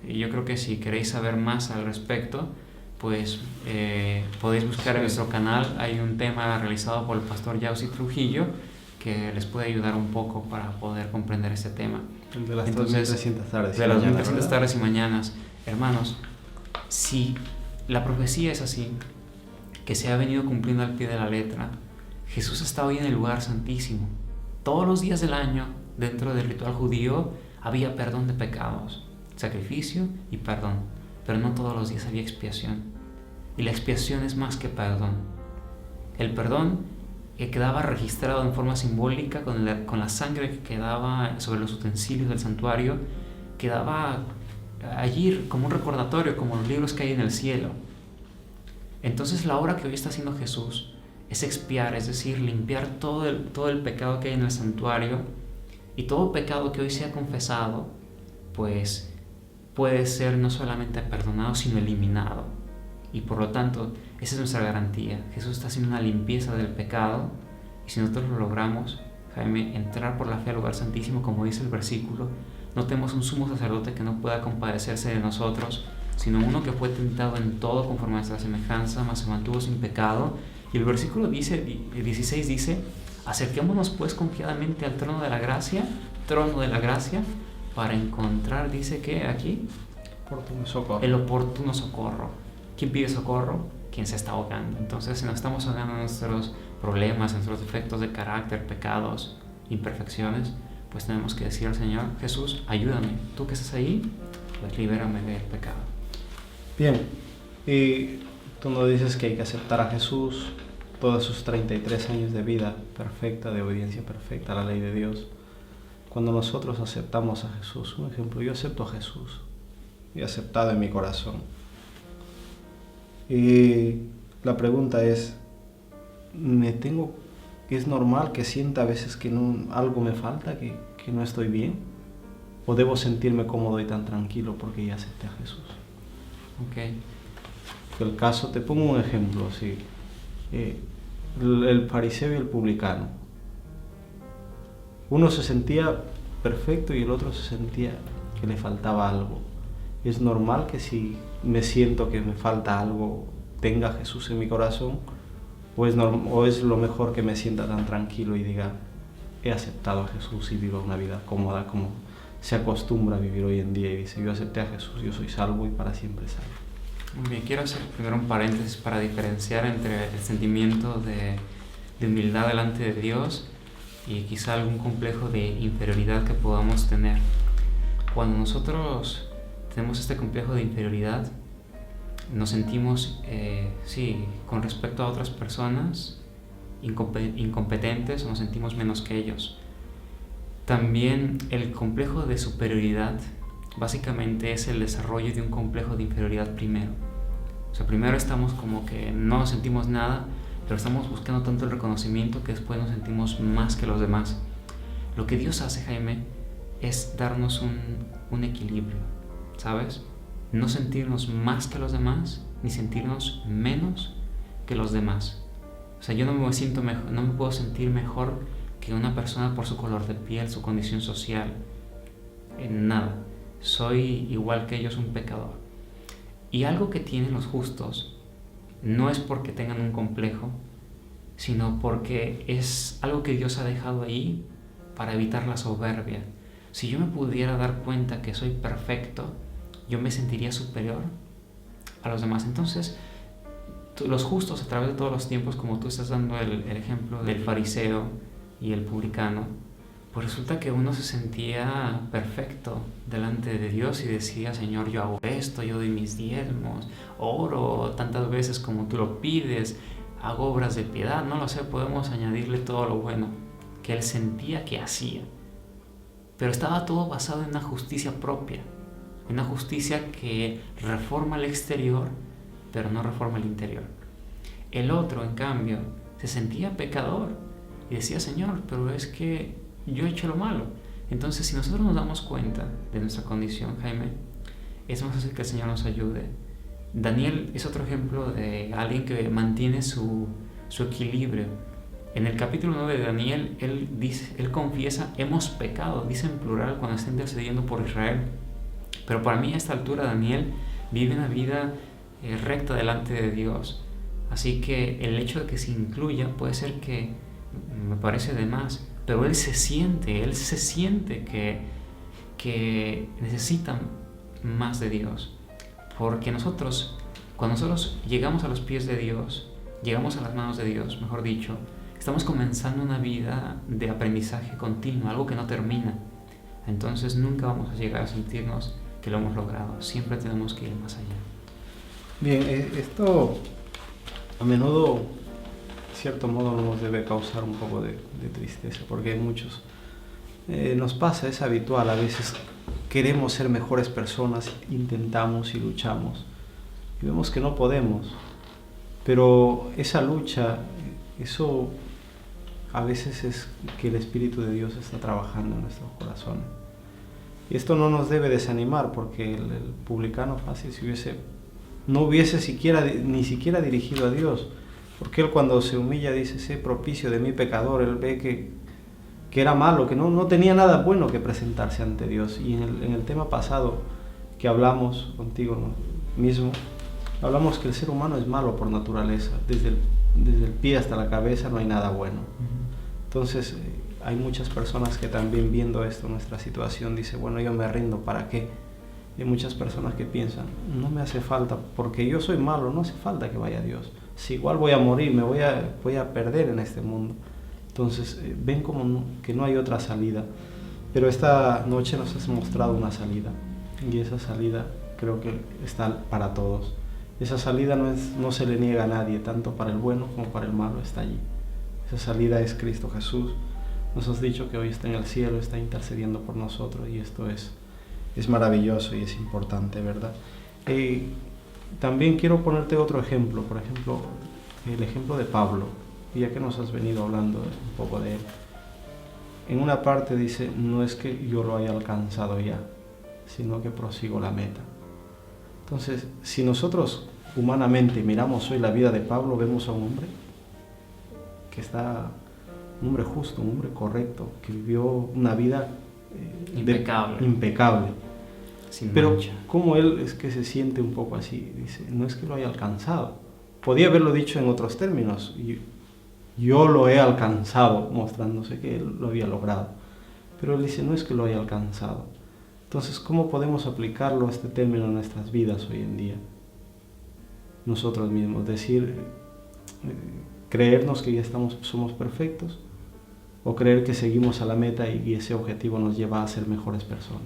Y yo creo que si queréis saber más al respecto, pues podéis buscar en nuestro canal. Hay un tema realizado por el pastor Yausi Trujillo que les puede ayudar un poco para poder comprender este tema. De las 2300 tardes. De las 2300 tardes y mañanas. Hermanos, si la profecía es así, que se ha venido cumpliendo al pie de la letra, Jesús está hoy en el lugar santísimo. Todos los días del año, dentro del ritual judío, había perdón de pecados, sacrificio y perdón, pero no todos los días había expiación. Y la expiación es más que perdón. El perdón quedaba registrado en forma simbólica con la sangre que quedaba sobre los utensilios del santuario, quedaba allí como un recordatorio, como los libros que hay en el cielo. Entonces la obra que hoy está haciendo Jesús es expiar, es decir, limpiar todo el pecado que hay en el santuario, y todo pecado que hoy sea confesado, pues puede ser no solamente perdonado, sino eliminado. Y por lo tanto, esa es nuestra garantía. Jesús está haciendo una limpieza del pecado, y si nosotros lo logramos, Jaime, entrar por la fe al lugar santísimo, como dice el versículo, no tenemos un sumo sacerdote que no pueda compadecerse de nosotros, sino uno que fue tentado en todo conforme a nuestra semejanza, mas se mantuvo sin pecado. Y el versículo 16 dice: acerquémonos pues confiadamente al trono de la gracia, para encontrar, dice que aquí, el oportuno socorro. ¿Quién pide socorro? Quien se está ahogando. Entonces, si nos estamos ahogando en nuestros problemas, en nuestros defectos de carácter, pecados, imperfecciones, pues tenemos que decir al Señor: Jesús, ayúdame. Tú que estás ahí, pues libérame del pecado. Bien, y tú nos dices que hay que aceptar a Jesús, todos sus 33 años de vida perfecta, de obediencia perfecta a la ley de Dios. Cuando nosotros aceptamos a Jesús, un ejemplo, yo acepto a Jesús, y he aceptado en mi corazón. Y la pregunta es, ¿es normal que sienta a veces que algo me falta, que no estoy bien? ¿O debo sentirme cómodo y tan tranquilo porque ya acepté a Jesús? Okay. El caso, te pongo un ejemplo, sí. El fariseo y el publicano. Uno se sentía perfecto y el otro se sentía que le faltaba algo. ¿Es normal que si me siento que me falta algo, tenga a Jesús en mi corazón? ¿O es lo mejor que me sienta tan tranquilo y diga, he aceptado a Jesús y vivo una vida cómoda como se acostumbra a vivir hoy en día, y dice, yo acepté a Jesús, yo soy salvo y para siempre salvo? Bien, quiero hacer primero un paréntesis para diferenciar entre el sentimiento de humildad delante de Dios y quizá algún complejo de inferioridad que podamos tener. Cuando nosotros tenemos este complejo de inferioridad, nos sentimos, con respecto a otras personas, incompetentes, o nos sentimos menos que ellos. También el complejo de superioridad básicamente es el desarrollo de un complejo de inferioridad primero. O sea, primero estamos como que no sentimos nada, pero estamos buscando tanto el reconocimiento que después nos sentimos más que los demás. Lo que Dios hace, Jaime, es darnos un equilibrio, ¿sabes? No sentirnos más que los demás, ni sentirnos menos que los demás. O sea, yo no me puedo sentir mejor que una persona por su color de piel, su condición social, en nada. Soy igual que ellos, un pecador. Y algo que tienen los justos no es porque tengan un complejo, sino porque es algo que Dios ha dejado ahí para evitar la soberbia. Si yo me pudiera dar cuenta que soy perfecto, yo me sentiría superior a los demás. Entonces, los justos a través de todos los tiempos, como tú estás dando el ejemplo del fariseo y el publicano, pues resulta que uno se sentía perfecto delante de Dios y decía, Señor, yo hago esto, yo doy mis diezmos, oro tantas veces como tú lo pides, hago obras de piedad, no lo sé, podemos añadirle todo lo bueno. que él sentía que hacía. Pero estaba todo basado en una justicia propia, en una justicia que reforma el exterior, pero no reforma el interior. El otro, en cambio, se sentía pecador y decía, Señor, pero es que yo he hecho lo malo. Entonces, si nosotros nos damos cuenta de nuestra condición, Jaime, es más fácil que el Señor nos ayude. Daniel es otro ejemplo de alguien que mantiene su equilibrio. En el capítulo 9 de Daniel, él confiesa, hemos pecado, dice en plural cuando está intercediendo por Israel. Pero para mí a esta altura Daniel vive una vida recta delante de Dios. Así que el hecho de que se incluya puede ser que me parece de más, pero él se siente que necesita más de Dios. Porque cuando nosotros llegamos a los pies de Dios, llegamos a las manos de Dios, mejor dicho, estamos comenzando una vida de aprendizaje continuo, algo que no termina. Entonces nunca vamos a llegar a sentirnos que lo hemos logrado, siempre tenemos que ir más allá. Bien, esto a menudo, de cierto modo, nos debe causar un poco de tristeza, porque hay muchos, nos pasa, es habitual, a veces queremos ser mejores personas, intentamos y luchamos, y vemos que no podemos, pero esa lucha, eso a veces es que el Espíritu de Dios está trabajando en nuestros corazones. Y esto no nos debe desanimar, porque el publicano fácil no hubiese ni siquiera dirigido a Dios, porque él cuando se humilla dice, sé propicio de mi pecador. Él ve que era malo, que no tenía nada bueno que presentarse ante Dios. Y en el tema pasado que hablamos contigo mismo, hablamos que el ser humano es malo por naturaleza, desde el pie hasta la cabeza no hay nada bueno. Entonces hay muchas personas que también, viendo esto, nuestra situación, dice, bueno, yo me rindo, ¿para qué? Y hay muchas personas que piensan, no me hace falta, porque yo soy malo, no hace falta que vaya Dios. Si igual voy a morir, me voy a perder en este mundo. Entonces ven como que no hay otra salida. Pero esta noche nos has mostrado una salida, y esa salida creo que está para todos. Esa salida no se le niega a nadie, tanto para el bueno como para el malo, está allí. Esa salida es Cristo Jesús. Nos has dicho que hoy está en el cielo, está intercediendo por nosotros, y esto es maravilloso y es importante, ¿verdad? También quiero ponerte otro ejemplo, por ejemplo, el ejemplo de Pablo, ya que nos has venido hablando un poco de él. En una parte dice, no es que yo lo haya alcanzado ya, sino que prosigo la meta. Entonces, si nosotros humanamente miramos hoy la vida de Pablo, vemos a un hombre un hombre justo, un hombre correcto, que vivió una vida impecable. Pero mancha. como él es que se siente un poco así, dice, no es que lo haya alcanzado. Podía haberlo dicho en otros términos, yo lo he alcanzado, mostrándose que él lo había logrado. Pero él dice, no es que lo haya alcanzado. Entonces, ¿cómo podemos aplicarlo este término en nuestras vidas hoy en día? Nosotros mismos, creernos que ya somos perfectos, o creer que seguimos a la meta y ese objetivo nos lleva a ser mejores personas.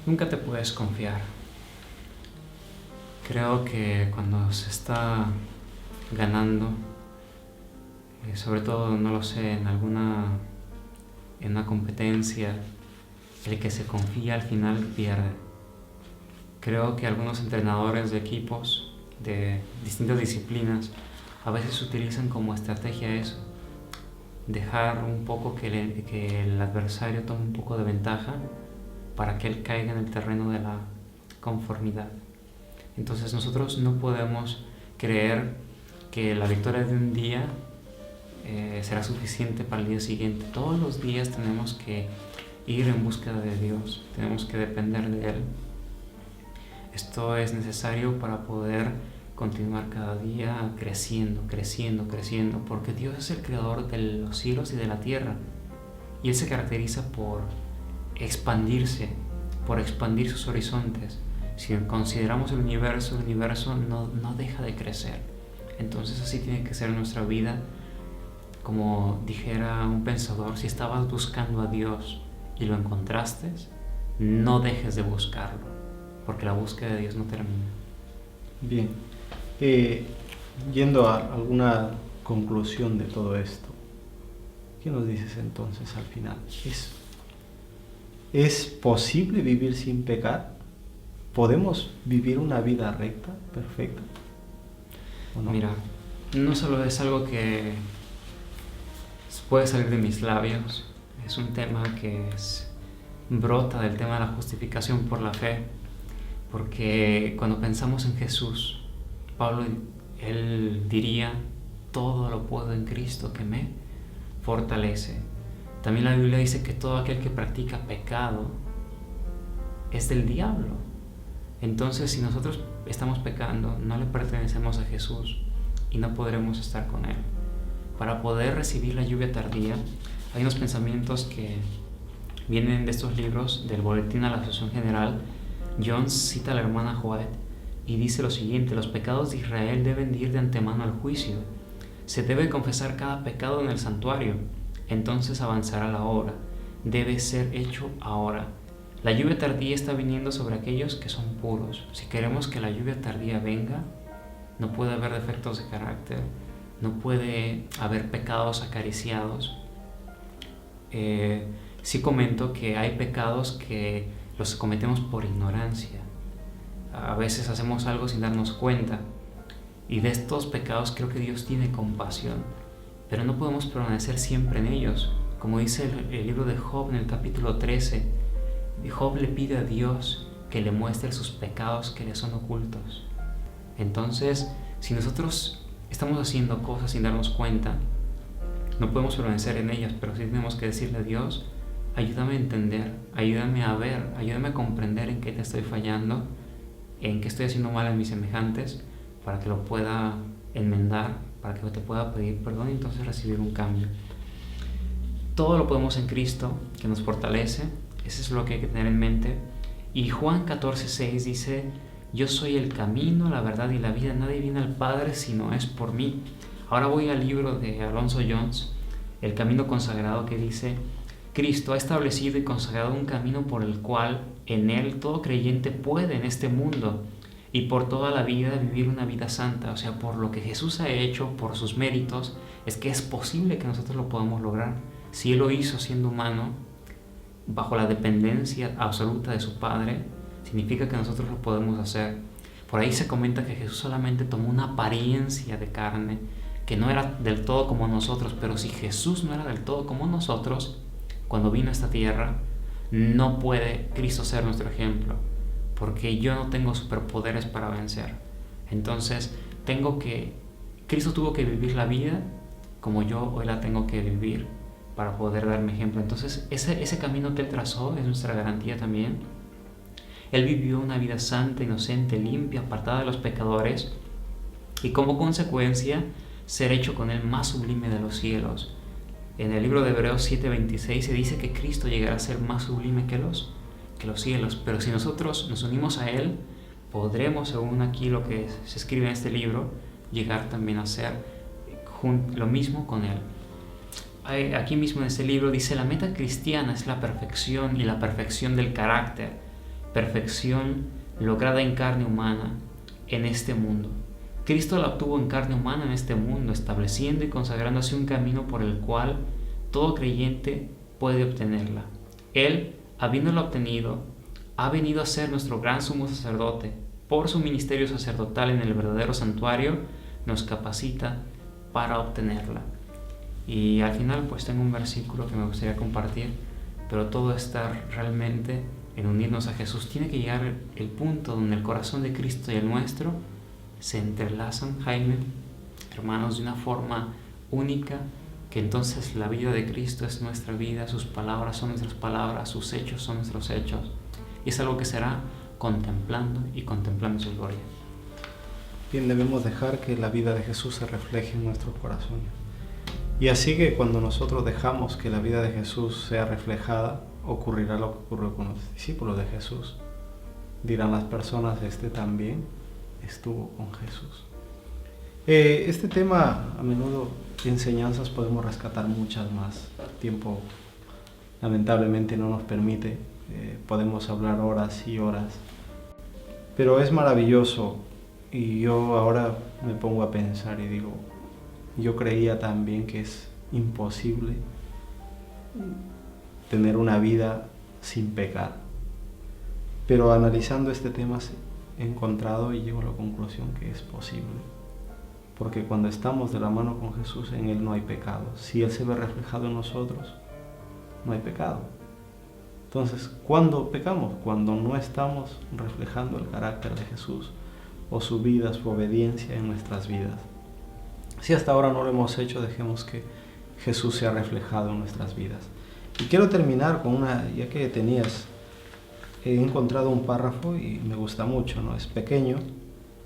Nunca te puedes confiar. Creo que cuando se está ganando, sobre todo, no lo sé, en una competencia, el que se confía al final pierde. Creo que algunos entrenadores de equipos de distintas disciplinas a veces utilizan como estrategia eso, dejar un poco que el adversario tome un poco de ventaja para que él caiga en el terreno de la conformidad. Entonces nosotros no podemos creer que la victoria de un día será suficiente para el día siguiente. Todos los días tenemos que ir en búsqueda de Dios, tenemos que depender de Él. Esto es necesario para poder continuar cada día creciendo, porque Dios es el creador de los cielos y de la tierra, y Él se caracteriza por expandirse, por expandir sus horizontes. Si consideramos el universo no deja de crecer. Entonces así tiene que ser nuestra vida. Como dijera un pensador, si estabas buscando a Dios y lo encontraste, no dejes de buscarlo, porque la búsqueda de Dios no termina. Bien, yendo a alguna conclusión de todo esto, ¿Qué nos dices entonces al final? ¿Es posible vivir sin pecar? ¿Podemos vivir una vida recta, perfecta? ¿O no? Mira, no solo es algo que puede salir de mis labios, es un tema que brota del tema de la justificación por la fe, porque cuando pensamos en Jesús, Pablo, él diría, todo lo puedo en Cristo que me fortalece. También la Biblia dice que todo aquel que practica pecado es del diablo. Entonces, si nosotros estamos pecando, no le pertenecemos a Jesús y no podremos estar con Él. Para poder recibir la lluvia tardía, hay unos pensamientos que vienen de estos libros del Boletín a la Asociación General. Jones cita a la hermana White y dice lo siguiente: los pecados de Israel deben ir de antemano al juicio. Se debe confesar cada pecado en el santuario, entonces avanzará la obra. Debe ser hecho ahora. La lluvia tardía está viniendo sobre aquellos que son puros. Si queremos que la lluvia tardía venga, no puede haber defectos de carácter, no puede haber pecados acariciados. Sí comento que hay pecados que los cometemos por ignorancia. A veces hacemos algo sin darnos cuenta. Y de estos pecados creo que Dios tiene compasión, pero no podemos permanecer siempre en ellos. Como dice el libro de Job en el capítulo 13, Job le pide a Dios que le muestre sus pecados que le son ocultos. Entonces, si nosotros estamos haciendo cosas sin darnos cuenta, no podemos permanecer en ellas, pero sí tenemos que decirle a Dios: ayúdame a entender, ayúdame a ver, ayúdame a comprender en qué te estoy fallando, en qué estoy haciendo mal a mis semejantes, para que lo pueda enmendar, para que te pueda pedir perdón y entonces recibir un cambio. Todo lo podemos en Cristo, que nos fortalece. Eso es lo que hay que tener en mente. Y Juan 14:6 dice: yo soy el camino, la verdad y la vida. Nadie viene al Padre si no es por mí. Ahora voy al libro de Alonso Jones, El Camino Consagrado, que dice: Cristo ha establecido y consagrado un camino por el cual en él todo creyente puede en este mundo y por toda la vida vivir una vida santa. O sea, por lo que Jesús ha hecho, por sus méritos, es que es posible que nosotros lo podamos lograr. Si Él lo hizo siendo humano, bajo la dependencia absoluta de su Padre, significa que nosotros lo podemos hacer. Por ahí se comenta que Jesús solamente tomó una apariencia de carne, que no era del todo como nosotros, pero si Jesús no era del todo como nosotros, cuando vino a esta tierra, no puede Cristo ser nuestro ejemplo, porque yo no tengo superpoderes para vencer. Entonces, Cristo tuvo que vivir la vida como yo hoy la tengo que vivir para poder darme ejemplo. Entonces, ese camino que Él trazó es nuestra garantía también. Él vivió una vida santa, inocente, limpia, apartada de los pecadores, y como consecuencia, ser hecho con Él más sublime de los cielos. En el libro de Hebreos 7:26 se dice que Cristo llegará a ser más sublime que los cielos, pero si nosotros nos unimos a Él, podremos, según aquí lo que se escribe en este libro, llegar también a ser lo mismo con Él. Aquí mismo en este libro dice: la meta cristiana es la perfección y la perfección del carácter, perfección lograda en carne humana en este mundo. Cristo la obtuvo en carne humana en este mundo, estableciendo y consagrándose un camino por el cual todo creyente puede obtenerla. Él, habiéndola obtenido, ha venido a ser nuestro gran sumo sacerdote. Por su ministerio sacerdotal en el verdadero santuario, nos capacita para obtenerla. Y al final pues tengo un versículo que me gustaría compartir, pero todo está realmente en unirnos a Jesús. Tiene que llegar el punto donde el corazón de Cristo y el nuestro se entrelazan, Jaime, hermanos, de una forma única, que entonces la vida de Cristo es nuestra vida, sus palabras son nuestras palabras, sus hechos son nuestros hechos. Y es algo que será contemplando y contemplando su gloria. Bien, debemos dejar que la vida de Jesús se refleje en nuestros corazones. Y así que cuando nosotros dejamos que la vida de Jesús sea reflejada, ocurrirá lo que ocurrió con los discípulos de Jesús. Dirán las personas: este también estuvo con Jesús. Este tema, a menudo enseñanzas podemos rescatar muchas más. El tiempo lamentablemente no nos permite, podemos hablar horas y horas, pero es maravilloso. Y yo ahora me pongo a pensar y digo, yo creía también que es imposible tener una vida sin pecar. Pero analizando este tema he encontrado y llego a la conclusión que es posible. Porque cuando estamos de la mano con Jesús, en Él no hay pecado. Si Él se ve reflejado en nosotros, no hay pecado. Entonces, ¿cuándo pecamos? Cuando no estamos reflejando el carácter de Jesús o su vida, su obediencia en nuestras vidas. Si hasta ahora no lo hemos hecho, dejemos que Jesús sea reflejado en nuestras vidas. Y quiero terminar con ya que he encontrado un párrafo y me gusta mucho, ¿no? Es pequeño.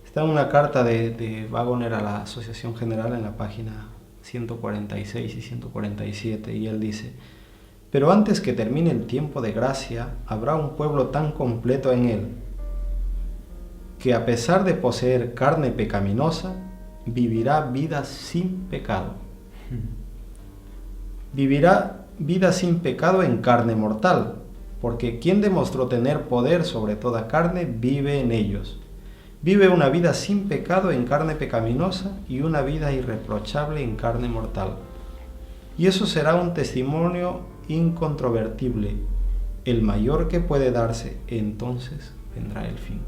Está en una carta de Waggoner a la Asociación General en la página 146 y 147, y él dice: pero antes que termine el tiempo de gracia, habrá un pueblo tan completo en él, que a pesar de poseer carne pecaminosa, vivirá vida sin pecado. Vivirá vida sin pecado en carne mortal, porque quien demostró tener poder sobre toda carne vive en ellos. Vive una vida sin pecado en carne pecaminosa y una vida irreprochable en carne mortal. Y eso será un testimonio incontrovertible, el mayor que puede darse. Entonces vendrá el fin.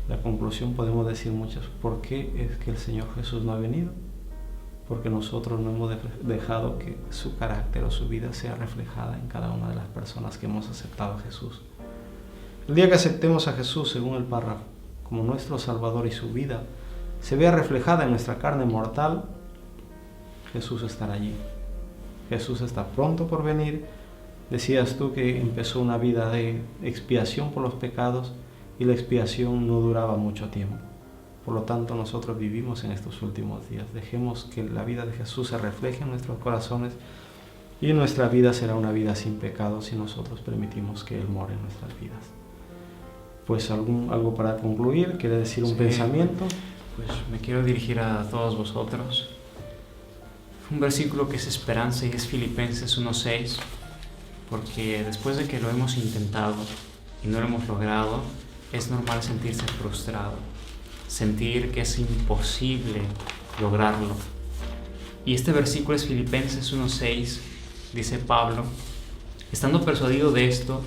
La conclusión podemos decir muchas. ¿Por qué es que el Señor Jesús no ha venido? Porque nosotros no hemos dejado que su carácter o su vida sea reflejada en cada una de las personas que hemos aceptado a Jesús. El día que aceptemos a Jesús, según el párrafo, como nuestro Salvador, y su vida se vea reflejada en nuestra carne mortal, Jesús estará allí. Jesús está pronto por venir. Decías tú que empezó una vida de expiación por los pecados, y la expiación no duraba mucho tiempo. Por lo tanto, nosotros vivimos en estos últimos días. Dejemos que la vida de Jesús se refleje en nuestros corazones, y nuestra vida será una vida sin pecado si nosotros permitimos que Él more en nuestras vidas. Pues algo para concluir, ¿quiere decir un pensamiento? Pues me quiero dirigir a todos vosotros. Un versículo que es esperanza y es Filipenses 1:6, porque después de que lo hemos intentado y no lo hemos logrado, es normal sentirse frustrado, sentir que es imposible lograrlo. Y este versículo es Filipenses 1:6, dice Pablo: estando persuadido de esto,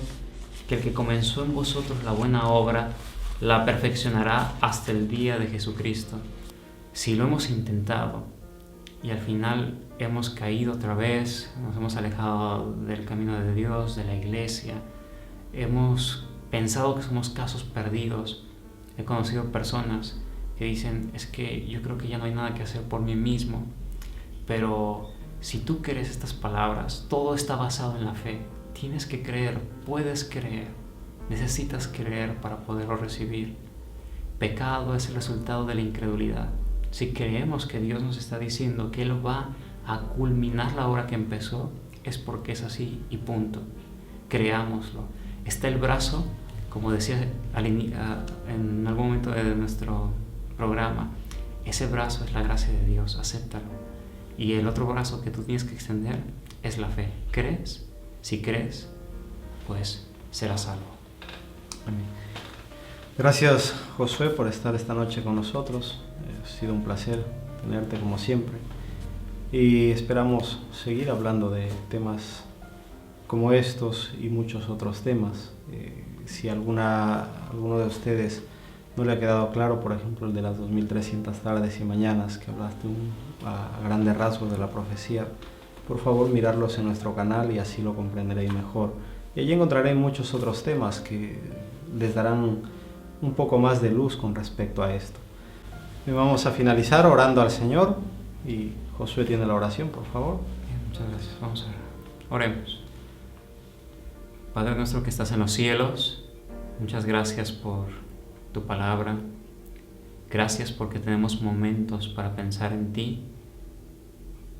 que el que comenzó en vosotros la buena obra, la perfeccionará hasta el día de Jesucristo. Si lo hemos intentado y al final hemos caído otra vez, nos hemos alejado del camino de Dios, de la iglesia, hemos pensado que somos casos perdidos. He conocido personas que dicen: es que yo creo que ya no hay nada que hacer por mí mismo. Pero si tú crees estas palabras, todo está basado en la fe. Tienes que creer, puedes creer, necesitas creer para poderlo recibir. Pecado es el resultado de la incredulidad. Si creemos que Dios nos está diciendo que Él va a culminar la obra que empezó, es porque es así y punto. Creámoslo. Está el brazo, como decía en algún momento de nuestro programa, ese brazo es la gracia de Dios, acéptalo. Y el otro brazo que tú tienes que extender es la fe. ¿Crees? Si crees, pues serás salvo. Amén. Gracias, Josué, por estar esta noche con nosotros. Ha sido un placer tenerte como siempre. Y esperamos seguir hablando de temas como estos y muchos otros temas. Si alguno de ustedes no le ha quedado claro, por ejemplo, el de las 2300 tardes y mañanas, que hablaste a grandes rasgos de la profecía, por favor mirarlos en nuestro canal y así lo comprenderéis mejor. Y allí encontraréis muchos otros temas que les darán un poco más de luz con respecto a esto. Y vamos a finalizar orando al Señor, y Josué tiene la oración, por favor. Bien, muchas gracias. Vamos a orar. Oremos. Padre nuestro que estás en los cielos, muchas gracias por tu palabra. Gracias porque tenemos momentos para pensar en ti.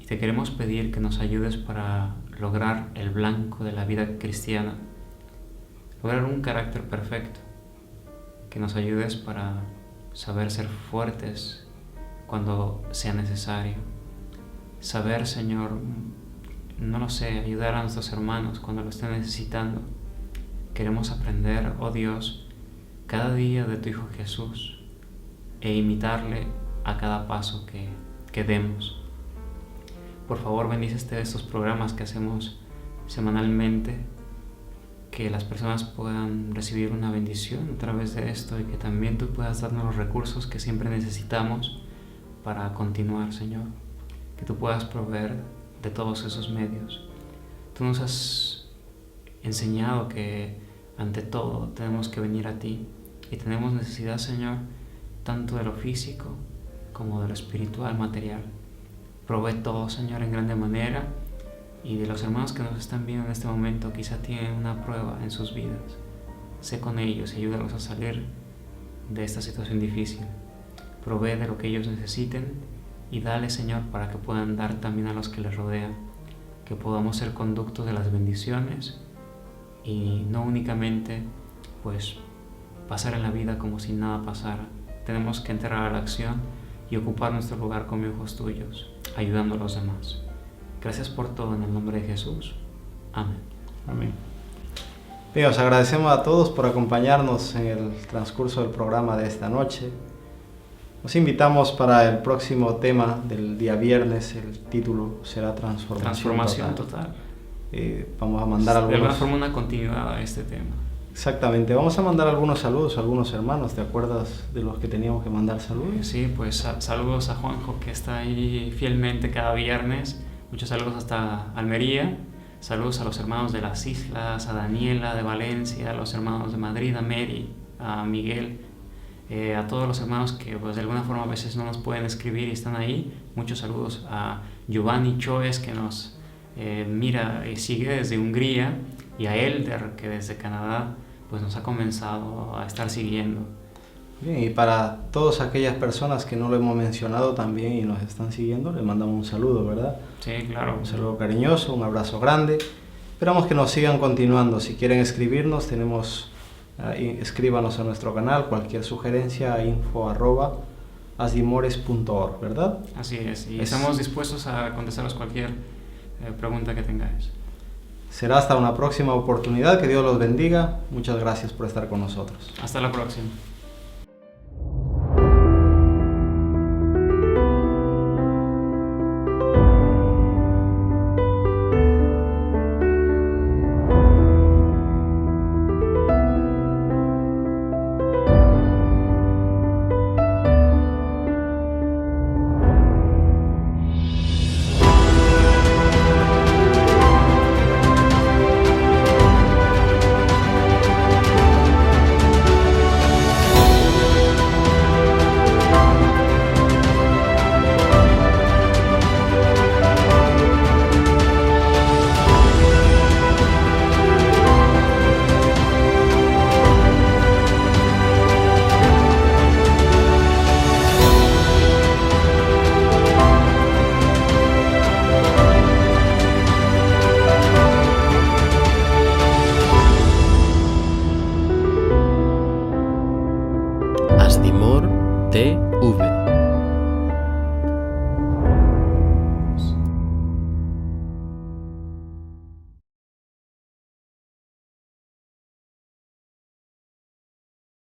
Y te queremos pedir que nos ayudes para lograr el blanco de la vida cristiana, lograr un carácter perfecto, que nos ayudes para saber ser fuertes cuando sea necesario, saber, Señor, no lo sé, ayudar a nuestros hermanos cuando lo estén necesitando. Queremos aprender, oh Dios, cada día de tu Hijo Jesús e imitarle a cada paso que demos. Por favor, bendice estos programas que hacemos semanalmente, que las personas puedan recibir una bendición a través de esto y que también tú puedas darnos los recursos que siempre necesitamos para continuar, Señor. Que tú puedas proveer de todos esos medios. Tú nos has enseñado que ante todo tenemos que venir a ti y tenemos necesidad, Señor, tanto de lo físico como de lo espiritual, material. Provee todo, Señor, en grande manera. Y de los hermanos que nos están viendo en este momento, quizá tienen una prueba en sus vidas. Sé con ellos y ayúdalos a salir de esta situación difícil. Provee de lo que ellos necesiten y dale, Señor, para que puedan dar también a los que les rodean. Que podamos ser conductos de las bendiciones y no únicamente pues pasar en la vida como si nada pasara. Tenemos que entrar a la acción y ocupar nuestro lugar como hijos tuyos, ayudando a los demás. Gracias por todo en el nombre de Jesús. Amén. Amén. Bien, os agradecemos a todos por acompañarnos en el transcurso del programa de esta noche. Os invitamos para el próximo tema del día viernes. El título será Transformación Total. Vamos a mandar algunos... De alguna forma una continuidad a este tema. Exactamente. Vamos a mandar algunos saludos a algunos hermanos. ¿Te acuerdas de los que teníamos que mandar saludos? Sí, pues saludos a Juanjo, que está ahí fielmente cada viernes. Muchos saludos hasta Almería. Saludos a los hermanos de las islas, a Daniela de Valencia, a los hermanos de Madrid, a Mary, a Miguel, a todos los hermanos que pues de alguna forma a veces no nos pueden escribir y están ahí. Muchos saludos a Giovanni Choes, que nos mira y sigue desde Hungría, y a Elder, que desde Canadá pues nos ha comenzado a estar siguiendo. Bien, y para todas aquellas personas que no lo hemos mencionado también y nos están siguiendo, les mandamos un saludo, ¿verdad? Sí, claro. Un saludo cariñoso, un abrazo grande. Esperamos que nos sigan continuando. Si quieren escribirnos, escríbanos a nuestro canal, cualquier sugerencia a info@asdimores.org, ¿verdad? Así es, y estamos dispuestos a contestaros cualquier pregunta que tengáis. Será hasta una próxima oportunidad. Que Dios los bendiga. Muchas gracias por estar con nosotros. Hasta la próxima. Asdimor TV